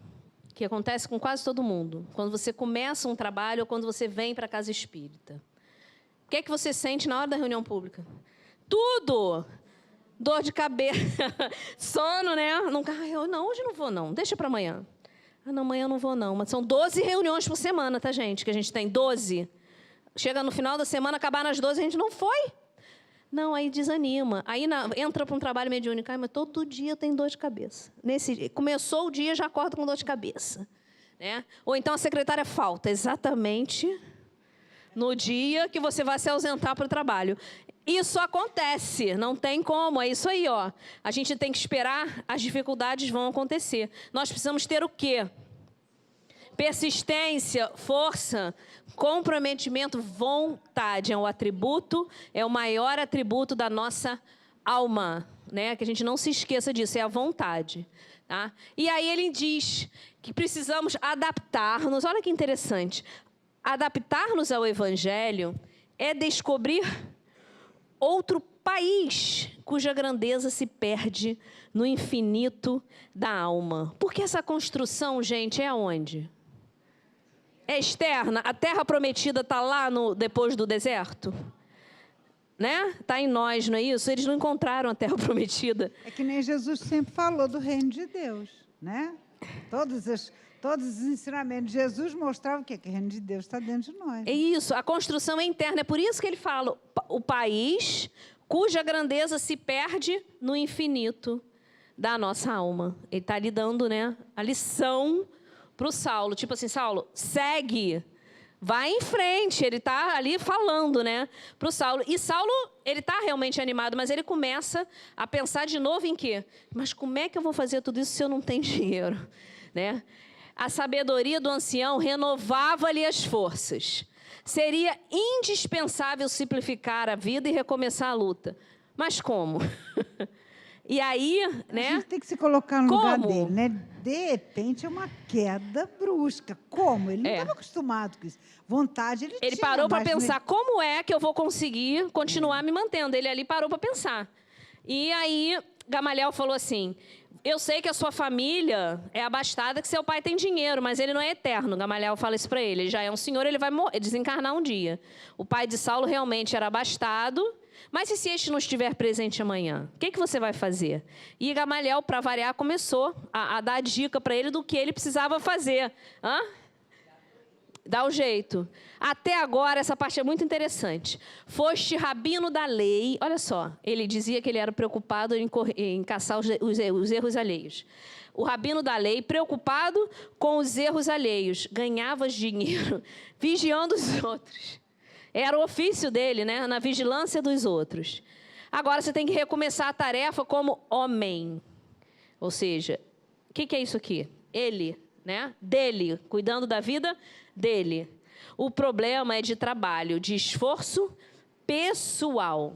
que acontece com quase todo mundo. Quando você começa um trabalho ou quando você vem para a casa espírita. O que é que você sente na hora da reunião pública? Tudo! Dor de cabeça, sono, né? Não, hoje não vou, não. Deixa para amanhã. Não, amanhã não vou, não. Mas são 12 reuniões por semana, tá, gente? Que a gente tem 12. Chega no final da semana, acabar nas 12, a gente não foi. Não, aí desanima. Aí entra para um trabalho mediúnico. Mas todo dia eu tenho dor de cabeça. Começou o dia, já acordo com dor de cabeça. Né? Ou então a secretária falta exatamente no dia que você vai se ausentar para o trabalho. Isso acontece, não tem como. É isso aí, ó. A gente tem que esperar, as dificuldades vão acontecer. Nós precisamos ter o quê? Persistência, força, comprometimento, vontade. É um atributo, é o maior atributo da nossa alma, né? Que a gente não se esqueça disso, é a vontade. Tá? E aí ele diz que precisamos adaptar-nos. Olha que interessante. Adaptar-nos ao Evangelho é descobrir outro país cuja grandeza se perde no infinito da alma. Porque essa construção, gente, é aonde? É externa? A terra prometida está lá depois do deserto? Né? Está em nós, não é isso? Eles não encontraram a terra prometida. É que nem Jesus sempre falou do reino de Deus, né? Todos os ensinamentos de Jesus mostravam que o reino de Deus está dentro de nós. É isso, a construção é interna. É por isso que ele fala, o país cuja grandeza se perde no infinito da nossa alma. Ele está ali dando, né, a lição para o Saulo. Tipo assim, Saulo, segue, vai em frente. Ele está ali falando, né, para o Saulo. E Saulo, ele está realmente animado, mas ele começa a pensar de novo em quê? Mas como é que eu vou fazer tudo isso se eu não tenho dinheiro? Né? A sabedoria do ancião renovava-lhe as forças. Seria indispensável simplificar a vida e recomeçar a luta. Mas como? E aí, né? A gente tem que se colocar no lugar Como? dele, né? De repente é uma queda brusca. Como? Ele não estava acostumado com isso. Vontade ele tinha. Ele parou para mas pensar, como é que eu vou conseguir continuar me mantendo? Ele ali parou para pensar. E aí, Gamaliel falou assim, eu sei que a sua família é abastada, que seu pai tem dinheiro, mas ele não é eterno. Gamaliel fala isso para ele. Ele já é um senhor, ele vai morrer, desencarnar um dia. O pai de Saulo realmente era abastado, mas e se este não estiver presente amanhã? O que você vai fazer? E Gamaliel, para variar, começou a dar dica para ele do que ele precisava fazer. Hã? Dá o jeito. Até agora, essa parte é muito interessante. Foste rabino da lei. Olha só, ele dizia que ele era preocupado em caçar os erros alheios. O rabino da lei, preocupado com os erros alheios, ganhava dinheiro vigiando os outros. Era o ofício dele, né? Na vigilância dos outros. Agora você tem que recomeçar a tarefa como homem. Ou seja, o que é isso aqui? Ele, né? Dele, cuidando da vida dele. O problema é de trabalho, de esforço pessoal.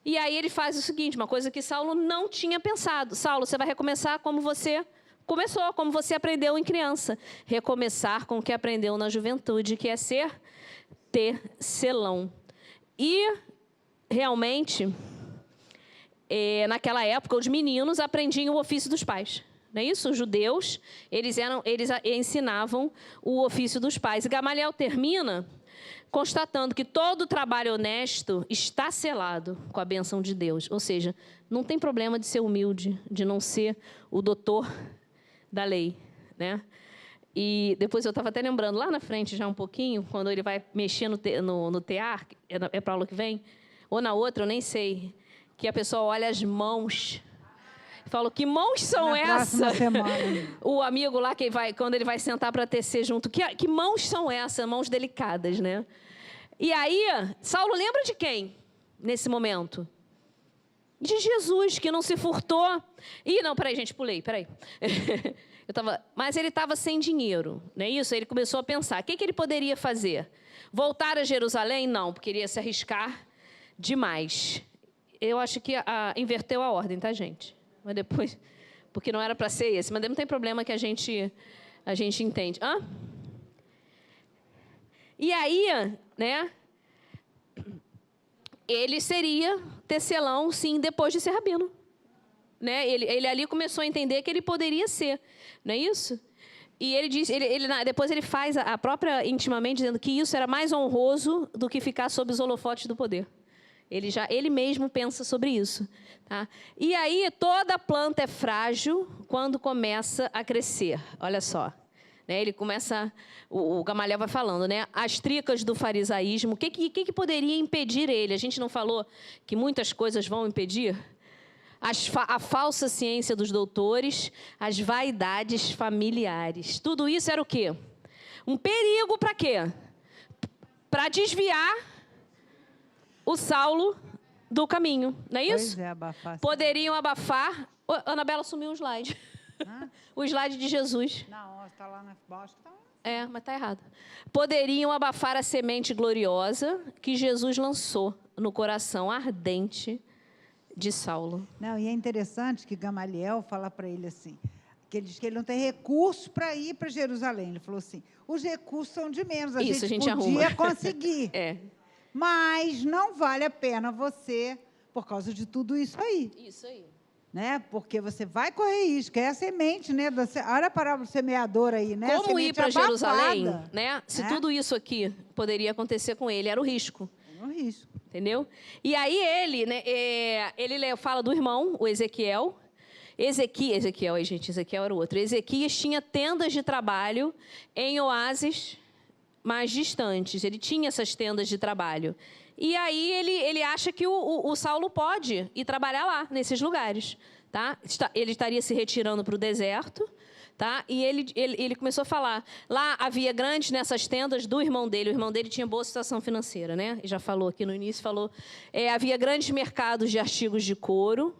E aí ele faz o seguinte, uma coisa que Saulo não tinha pensado. Saulo, você vai recomeçar como você começou, como você aprendeu em criança. Recomeçar com o que aprendeu na juventude, que é ser tecelão. E, realmente, naquela época, os meninos aprendiam o ofício dos pais. Não é isso? Os judeus, eles ensinavam o ofício dos pais. E Gamaliel termina constatando que todo trabalho honesto está selado com a bênção de Deus. Ou seja, não tem problema de ser humilde, de não ser o doutor da lei, né? E depois eu estava até lembrando, lá na frente já um pouquinho, quando ele vai mexer no tear, é para a aula que vem, ou na outra, eu nem sei, que a pessoa olha as mãos... Falo, que mãos são essas? O amigo lá, quando ele vai sentar para tecer junto, que mãos são essas? Mãos delicadas, né? E aí, Saulo lembra de quem nesse momento? De Jesus, que não se furtou. Ih, não, peraí, gente, pulei, peraí. Mas ele estava sem dinheiro, não é isso? Ele começou a pensar, o que ele poderia fazer? Voltar a Jerusalém? Não, porque iria se arriscar demais. Eu acho que inverteu a ordem, tá, gente? Mas depois, porque não era para ser esse, mas não tem problema que a gente entende. Hã? E aí, né, ele seria tecelão, sim, depois de ser rabino. Né? Ele ali começou a entender que ele poderia ser, não é isso? E ele diz, depois ele faz a própria intimamente dizendo que isso era mais honroso do que ficar sob os holofotes do poder. Ele mesmo pensa sobre isso. Tá? E aí, toda planta é frágil quando começa a crescer. Olha só. Né? Ele começa... O Gamaliel vai falando, né? As tricas do farisaísmo. O que poderia impedir ele? A gente não falou que muitas coisas vão impedir? A falsa ciência dos doutores, as vaidades familiares. Tudo isso era o quê? Um perigo para quê? Para desviar o Saulo do caminho, não é isso? Pois é, abafar. Poderiam abafar... Anabela sumiu um slide. O slide de Jesus. Não, está lá na baixo. Mas está errado. Poderiam abafar a semente gloriosa que Jesus lançou no coração ardente de Saulo. Não, e é interessante que Gamaliel fala para ele assim, que ele diz que ele não tem recursos para ir para Jerusalém. Ele falou assim, os recursos são de menos, a gente podia conseguir. Mas não vale a pena você, por causa de tudo isso aí. Isso aí. Né? Porque você vai correr risco. É a semente, né? Olha a parábola do semeador aí, né? Como ir para Jerusalém, né? Se tudo isso aqui poderia acontecer com ele, era o risco. Era o risco. Entendeu? E aí ele, né? Ele fala do irmão, o Ezequiel. Ezequiel era o outro. Ezequias tinha tendas de trabalho em oásis mais distantes. Ele tinha essas tendas de trabalho. E aí ele acha que o Saulo pode ir trabalhar lá, nesses lugares. Tá? Ele estaria se retirando para o deserto. Tá? E ele começou a falar. Lá havia grandes, nessas tendas, do irmão dele. O irmão dele tinha boa situação financeira, né? E já falou aqui no início, falou. Havia grandes mercados de artigos de couro.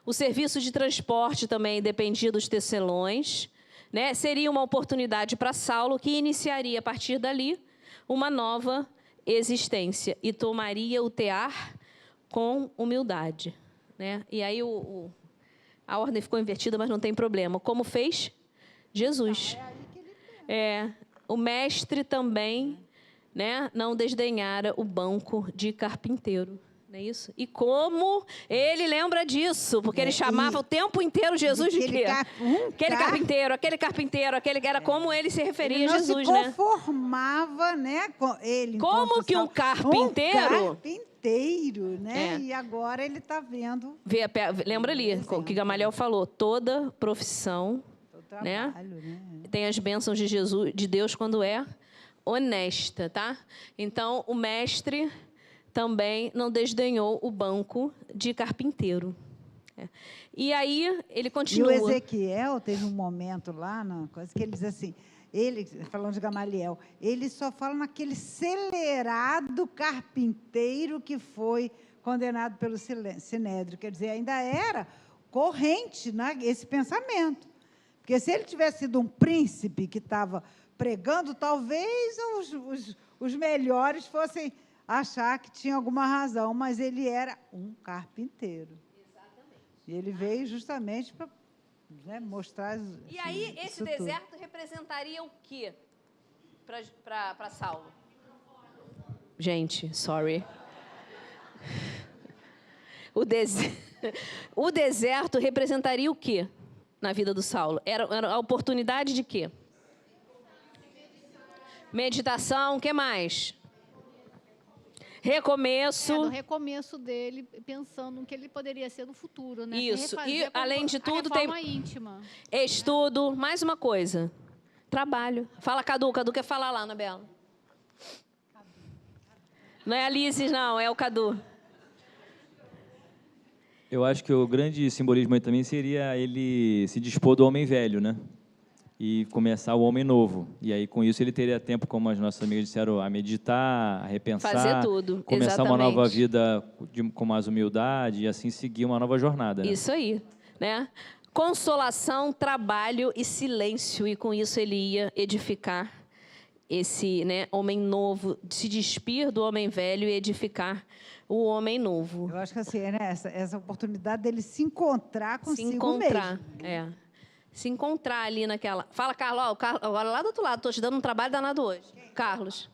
O serviço de transporte também dependia dos tecelões. Né? Seria uma oportunidade para Saulo, que iniciaria, a partir dali, uma nova existência. E tomaria o tear com humildade. Né? E aí a ordem ficou invertida, mas não tem problema. Como fez Jesus. O mestre também, né, não desdenhara o banco de carpinteiro. Não é isso? E como ele lembra disso? Porque ele chamava o tempo inteiro Jesus de quê? Aquele carpinteiro, aquele que era como ele se referia a Jesus, né? Ele conformava, né, com ele. Como que um carpinteiro... né? E agora ele está vendo... Lembra ali, o que Gamaliel falou, toda profissão... Né? Tem as bênçãos de Jesus, de Deus, quando é honesta, tá? Então, o mestre também não desdenhou o banco de carpinteiro. E aí, ele continua. E o Ezequiel teve um momento lá, na coisa que ele diz assim, ele, falando de Gamaliel, ele só fala naquele celerado carpinteiro que foi condenado pelo Sinédrio. Quer dizer, ainda era corrente, né, esse pensamento. Porque se ele tivesse sido um príncipe que estava pregando, talvez os melhores fossem achar que tinha alguma razão, mas ele era um carpinteiro. Exatamente. E ele veio justamente para, né, mostrar... E aí, esse deserto representaria o quê para Saulo? Gente, sorry. O deserto representaria o quê na vida do Saulo? Era a oportunidade de quê? Meditação, o que mais? Recomeço. No recomeço dele, pensando no que ele poderia ser no futuro, né? Isso. E, além de tudo, tem íntima. Estudo. Mais uma coisa. Trabalho. Fala, Cadu. Cadu quer falar lá, Anabela. Não é a Lises, não. É o Cadu. Eu acho que o grande simbolismo aí também seria ele se dispor do homem velho, né? E começar o homem novo. E aí, com isso, ele teria tempo, como as nossas amigas disseram, a meditar, a repensar. Fazer tudo, começar exatamente. Uma nova vida com mais humildade e assim seguir uma nova jornada. Né? Isso aí, né? Consolação, trabalho e silêncio. E com isso ele ia edificar esse, né, homem novo, se despir do homem velho e edificar o homem novo. Eu acho que assim, né, essa oportunidade dele se encontrar consigo mesmo. Se encontrar, se encontrar ali naquela... Fala, Carlos, agora lá do outro lado, estou te dando um trabalho danado hoje. Quem? Carlos.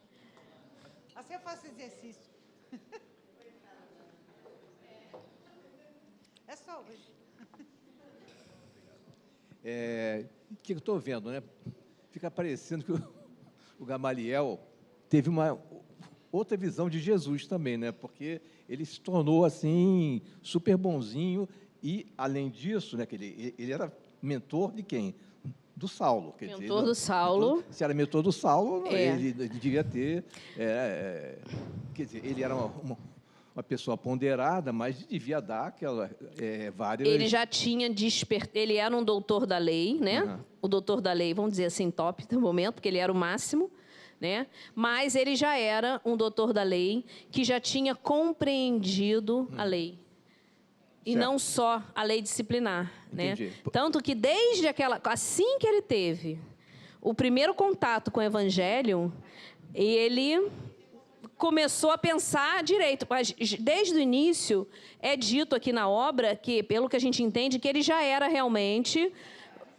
Assim eu faço exercício. É só hoje. O que eu estou vendo, né? Fica parecendo que o Gamaliel teve uma outra visão de Jesus também, né? Porque ele se tornou assim super bonzinho e, além disso, né, que ele era mentor de quem? Do Saulo. Quer mentor dizer, do Saulo. Se era mentor do Saulo, ele devia ter... quer dizer, ele era uma pessoa ponderada, mas devia dar aquela, várias... Ele já tinha ele era um doutor da lei, né? Uhum. O doutor da lei, vamos dizer assim, top no momento, porque ele era o máximo, né? Mas ele já era um doutor da lei que já tinha compreendido a lei. E não só a lei disciplinar, né? Tanto que desde assim que ele teve o primeiro contato com o evangelho, ele começou a pensar direito. Mas desde o início é dito aqui na obra que, pelo que a gente entende, que ele já era realmente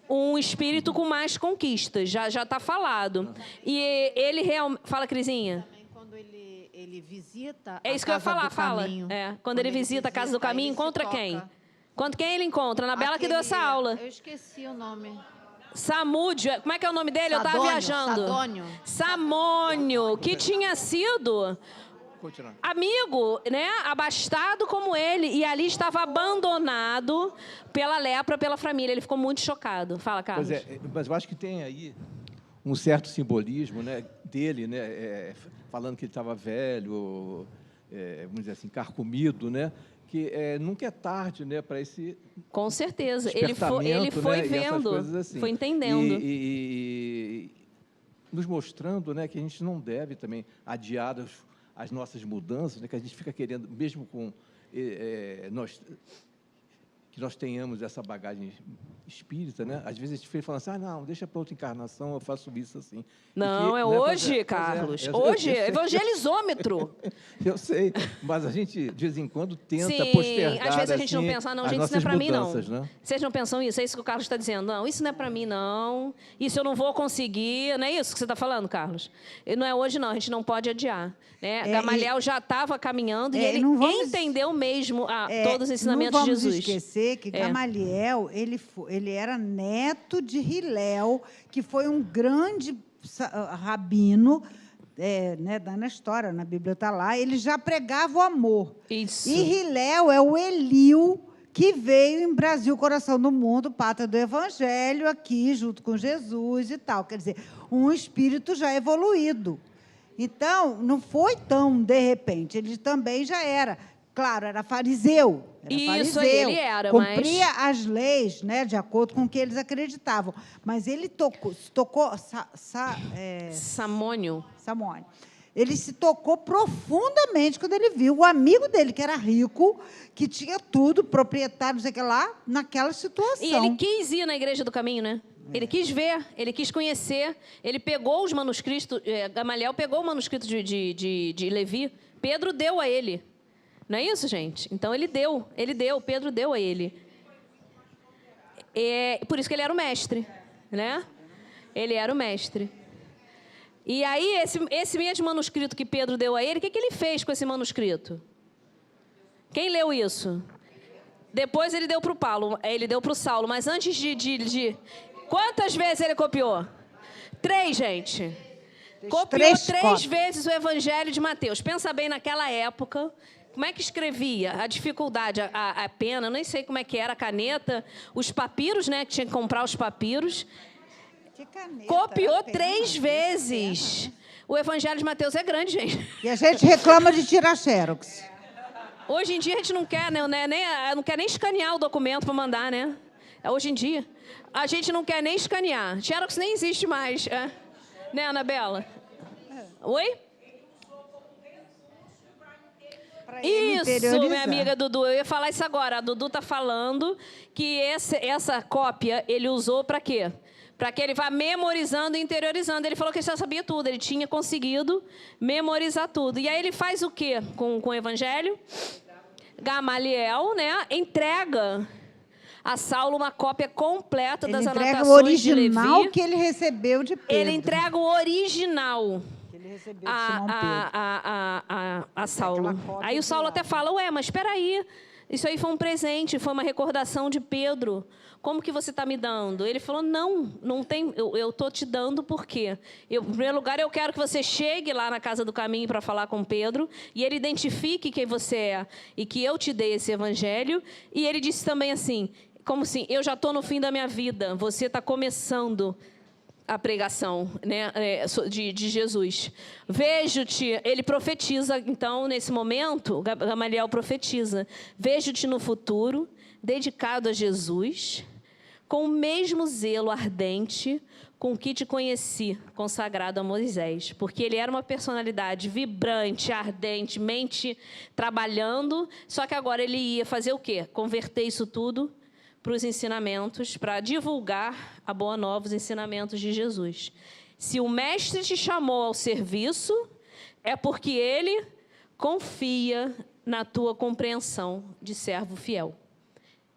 um espírito com mais conquistas. Já está falado. E ele realmente... Fala, Crisinha. Quando ele visita É isso que eu ia falar, fala. Quando ele visita a Casa do Caminho, encontra quem? Quem ele encontra? Anabela que deu essa aula. Eu esqueci o nome. Samúdio, como é que é o nome dele? Eu estava viajando. Samônio, que tinha sido amigo, né? Abastado como ele. E ali estava abandonado pela lepra, pela família. Ele ficou muito chocado. Fala, Carlos. Mas eu acho que tem aí um certo simbolismo, né, dele, né, falando que ele estava velho, vamos dizer assim, carcomido, né, que nunca é tarde, né, para esse Com certeza. Ele despertamento, foi né, e essas vendo, coisas assim. foi entendendo. E nos mostrando, né, que a gente não deve também adiar as nossas mudanças, né, que a gente fica querendo, mesmo com que nós tenhamos essa bagagem espírita, né? Às vezes a gente fala assim, não, deixa para outra encarnação, eu faço isso assim. Não, é hoje, Carlos. Hoje, evangelizômetro. Eu sei, mas a gente, de vez em quando, tenta Sim, postergar, às vezes a gente assim, não pensa, não, as gente, isso não é nossas para mim, não. mudanças, né? Vocês não pensam isso? É isso que o Carlos está dizendo. Não, isso não é para mim, não. Isso eu não vou conseguir. Não é isso que você está falando, Carlos? E não é hoje, não. A gente não pode adiar. Né? Gamaliel já estava caminhando e ele entendeu mesmo todos os ensinamentos de Jesus. Não vamos esquecer que Gamaliel, ele era neto de Hilel, que foi um grande rabino, né, dando a história, na Bíblia está lá, ele já pregava o amor. Isso. E Hilel é o Eliu, que veio em Brasil, coração do mundo, pátria do Evangelho, aqui, junto com Jesus e tal. Quer dizer, um espírito já evoluído. Então, não foi tão de repente, ele também já era. Claro, era fariseu. Isso aí, ele era, cumpria as leis, né, de acordo com o que eles acreditavam. Mas ele Samônio. Ele se tocou profundamente quando ele viu o amigo dele, que era rico, que tinha tudo, proprietário, não sei o que lá, naquela situação. E ele quis ir na Igreja do Caminho, né? Ele quis ver, ele quis conhecer, ele pegou os manuscritos, Gamaliel pegou o manuscrito de Levi, Pedro deu a ele. Não é isso, gente? Então, Pedro deu a ele. Por isso que ele era o mestre, né? Ele era o mestre. E aí, esse mesmo manuscrito que Pedro deu a ele, o que ele fez com esse manuscrito? Quem leu isso? Depois ele deu para o Paulo, ele deu para o Saulo, mas antes quantas vezes ele copiou? 3, gente. Copiou 3 vezes o Evangelho de Mateus. Pensa bem naquela época. Como é que escrevia? A dificuldade, a pena, eu nem sei como é que era, a caneta, os papiros, né? Que tinha que comprar os papiros. Que caneta, copiou 3 vezes. O Evangelho de Mateus é grande, gente. E a gente reclama de tirar xerox. Hoje em dia a gente não quer, né? Não quer nem escanear o documento para mandar, né? Hoje em dia. A gente não quer nem escanear. Xerox nem existe mais. Né, Anabela? Oi? Isso, minha amiga Dudu. Eu ia falar isso agora. A Dudu está falando que essa cópia ele usou para quê? Para que ele vá memorizando e interiorizando. Ele falou que ele já sabia tudo. Ele tinha conseguido memorizar tudo. E aí ele faz o quê com o Evangelho? Gamaliel, né, entrega a Saulo uma cópia completa das anotações de Levi. Ele entrega o original que ele recebeu de Pedro. Ele entrega o original que ele recebeu de Simão Pedro. a Saulo. Aí o Saulo até fala, mas espera aí, isso aí foi um presente, foi uma recordação de Pedro. Como que você está me dando? Ele falou, não tem, eu estou te dando por quê? Em primeiro lugar, eu quero que você chegue lá na Casa do Caminho para falar com Pedro e ele identifique quem você é e que eu te dei esse evangelho. E ele disse também assim, como assim, eu já estou no fim da minha vida, você está começando a pregação, né, de Jesus. Vejo-te, ele profetiza, então, nesse momento, Gamaliel profetiza, vejo-te no futuro, dedicado a Jesus, com o mesmo zelo ardente com que te conheci, consagrado a Moisés. Porque ele era uma personalidade vibrante, ardente, mente trabalhando, só que agora ele ia fazer o quê? Converter isso tudo para os ensinamentos, para divulgar a boa nova, os ensinamentos de Jesus. Se o mestre te chamou ao serviço, é porque ele confia na tua compreensão de servo fiel.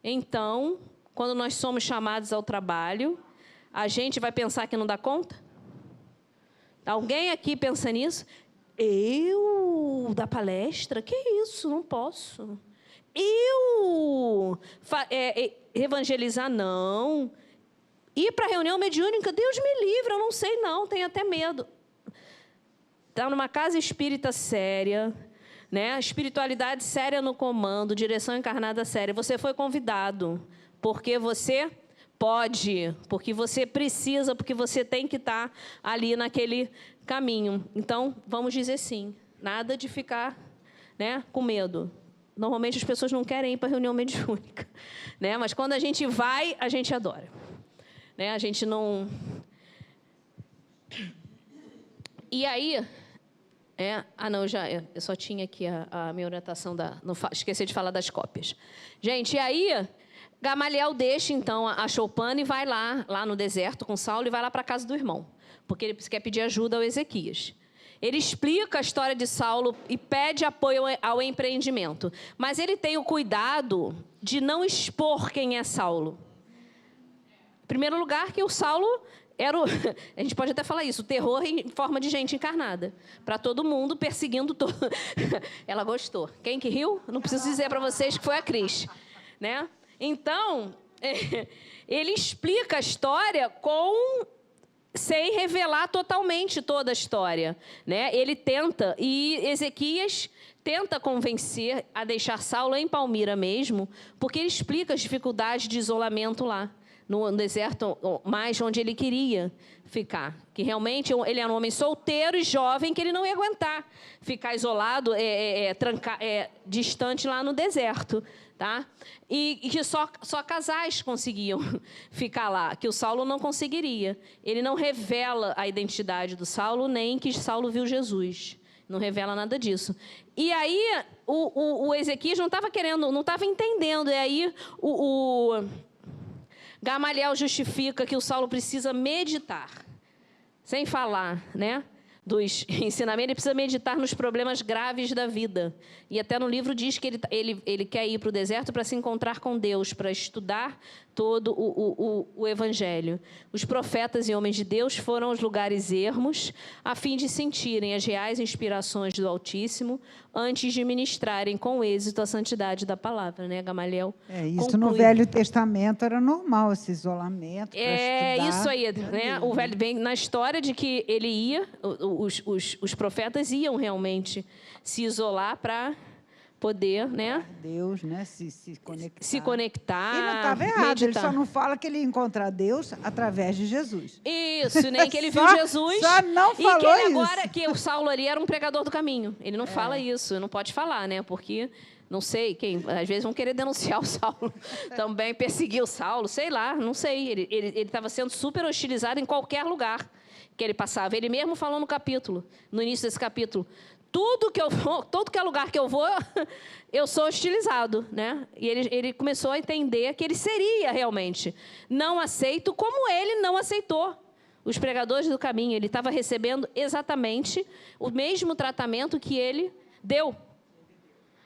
Então, quando nós somos chamados ao trabalho, a gente vai pensar que não dá conta? Alguém aqui pensa nisso? Eu dar palestra? Que isso? Não posso. Eu evangelizar? Não. Ir para a reunião mediúnica? Deus me livre, eu não sei não, tenho até medo. Está numa casa espírita séria, né? Espiritualidade séria no comando, direção encarnada séria. Você foi convidado, porque você Pode, porque você precisa, porque você tem que estar ali naquele caminho. Então, vamos dizer sim. Nada de ficar, né, com medo. Normalmente as pessoas não querem ir para a reunião mediúnica, né? Mas quando a gente vai, a gente adora. Né? A gente não... E aí... eu só tinha aqui a minha orientação esqueci de falar das cópias. Gente, e aí Gamaliel deixa então a choupana e vai lá no deserto com Saulo e vai lá para a casa do irmão, porque ele quer pedir ajuda ao Ezequias. Ele explica a história de Saulo e pede apoio ao empreendimento, mas ele tem o cuidado de não expor quem é Saulo. Em primeiro lugar, que o Saulo era a gente pode até falar isso, o terror em forma de gente encarnada, para todo mundo, perseguindo todo. Ela gostou. Quem que riu? Não preciso dizer para vocês que foi a Cris, né? Então, ele explica a história sem revelar totalmente toda a história, né? Ele tenta, e Ezequias tenta convencer a deixar Saulo em Palmira mesmo, porque ele explica as dificuldades de isolamento lá, no deserto, mais onde ele queria ficar. Que realmente ele era um homem solteiro e jovem, que ele não ia aguentar ficar isolado, distante lá no deserto. Tá? E que só casais conseguiam ficar lá, que o Saulo não conseguiria. Ele não revela a identidade do Saulo, nem que Saulo viu Jesus. Não revela nada disso. E aí, o Ezequias não estava querendo, não estava entendendo. E aí, Gamaliel justifica que o Saulo precisa meditar, sem falar, né, dos ensinamentos, ele precisa meditar nos problemas graves da vida. E até no livro diz que ele quer ir para o deserto para se encontrar com Deus, para estudar todo o Evangelho. Os profetas e homens de Deus foram aos lugares ermos, a fim de sentirem as reais inspirações do Altíssimo, antes de ministrarem com êxito a santidade da palavra, né, Gamaliel? Isso conclui. No Velho Testamento era normal, esse isolamento para estudar. Isso aí, né? O velho bem na história de que ele ia, os profetas iam realmente se isolar para poder, né? Deus, né? Se conectar. Se conectar. E não estava errado, meditar. ele só não fala que ele ia encontrar Deus através de Jesus. Isso, nem que ele viu Jesus. Só não falou e que ele isso. agora, que o Saulo ali era um pregador do caminho. Ele não fala isso, não pode falar, né? Porque, não sei, às vezes vão querer denunciar o Saulo, também perseguir o Saulo, sei lá, não sei. Ele estava sendo super hostilizado em qualquer lugar que ele passava. Ele mesmo falou no capítulo, no início desse capítulo, todo que é lugar que eu vou, eu sou hostilizado, né? E ele começou a entender que ele seria realmente não aceito, como ele não aceitou os pregadores do caminho. Ele estava recebendo exatamente o mesmo tratamento que ele deu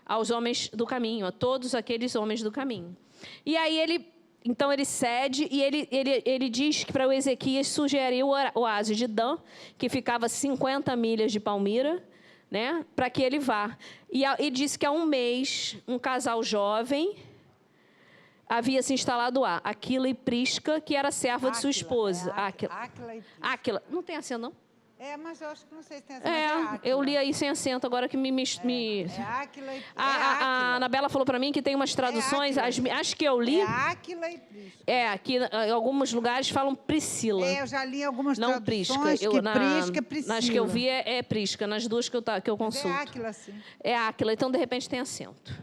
aos homens do caminho, a todos aqueles homens do caminho. E aí então ele cede e ele diz que para o Ezequias sugeriu o oásis de Dan, que ficava a 50 milhas de Palmira, né, para que ele vá. E disse que há um mês, um casal jovem havia se instalado lá, Aquila e Prisca, que era serva de sua esposa. Áquila e Prisca. Áquila. Não tem acento, não? Mas eu acho que não sei se tem acento. É Áquila. Eu li aí sem acento, agora que me... É Áquila e Prisca. A Anabela falou para mim que tem umas traduções, as que eu li... É Áquila e Prisca. Aqui em alguns lugares falam Priscila. Eu já li algumas não traduções Prisca. Prisca é Priscila. Nas que eu vi é Prisca, nas duas que eu consulto. É Áquila, sim. É Áquila, então de repente tem acento.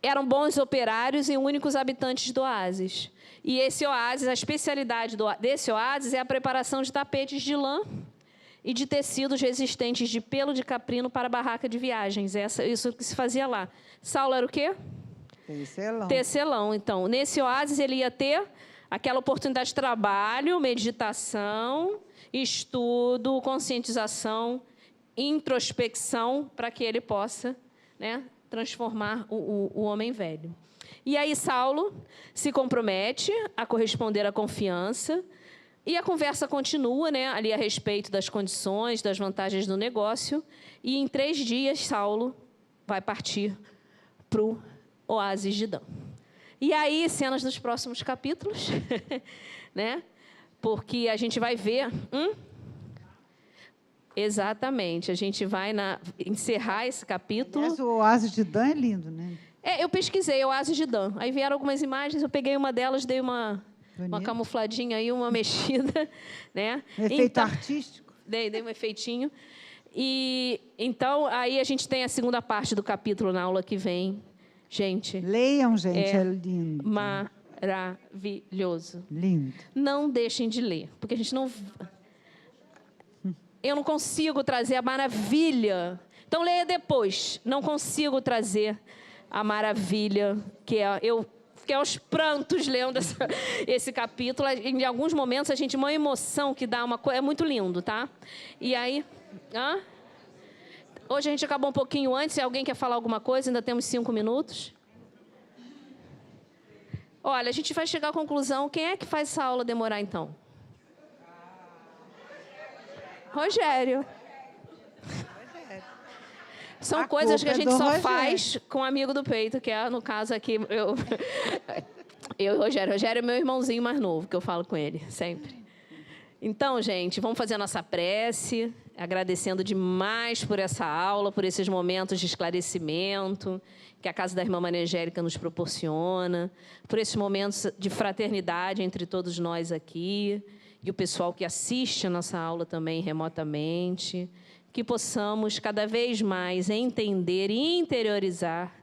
Eram bons operários e únicos habitantes do oásis. E esse oásis, a especialidade desse oásis é a preparação de tapetes de lã e de tecidos resistentes de pelo de caprino para barraca de viagens. Isso que se fazia lá. Saulo era o quê? Tecelão. Tecelão. Então, nesse oásis ele ia ter aquela oportunidade de trabalho, meditação, estudo, conscientização, introspecção, para que ele possa, né, transformar o homem velho. E aí Saulo se compromete a corresponder à confiança e a conversa continua, né, ali a respeito das condições, das vantagens do negócio. E em 3 dias Saulo vai partir para o oásis de Dan. E aí, cenas dos próximos capítulos, né? Porque a gente vai ver... Exatamente, a gente vai encerrar esse capítulo. Mas o oásis de Dan é lindo, né? Eu pesquisei o oásis de Dan. Aí vieram algumas imagens, eu peguei uma delas, dei uma Uma camufladinha aí, uma mexida, né? Um efeito artístico. Dei um efeitinho. E então, aí a gente tem a segunda parte do capítulo na aula que vem. Gente. Leiam, gente, é lindo. Maravilhoso. Lindo. Não deixem de ler, porque a gente não... Eu não consigo trazer a maravilha. Então, leia depois. Não consigo trazer a maravilha, que é... Eu fiquei aos prantos lendo esse capítulo. Em alguns momentos, a gente... Uma emoção que dá uma coisa... É muito lindo, tá? E aí... Hoje a gente acabou um pouquinho antes. Se alguém quer falar alguma coisa, ainda temos 5 minutos. Olha, a gente vai chegar à conclusão. Quem é que faz essa aula demorar, então? Rogério. São coisas que a gente só faz com um amigo do peito, que é, no caso aqui, eu e Rogério. Rogério é meu irmãozinho mais novo, que eu falo com ele, sempre. Então, gente, vamos fazer a nossa prece, agradecendo demais por essa aula, por esses momentos de esclarecimento que a Casa da Irmã Maria Angélica nos proporciona, por esses momentos de fraternidade entre todos nós aqui, e o pessoal que assiste a nossa aula também remotamente, que possamos cada vez mais entender e interiorizar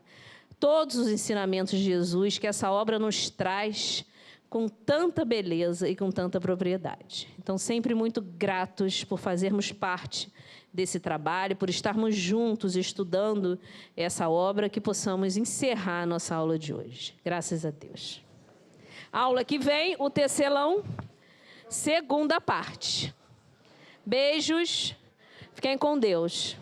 todos os ensinamentos de Jesus que essa obra nos traz com tanta beleza e com tanta propriedade. Então, sempre muito gratos por fazermos parte desse trabalho, por estarmos juntos estudando essa obra, que possamos encerrar a nossa aula de hoje. Graças a Deus. Aula que vem, o tecelão, segunda parte. Beijos, fiquem com Deus.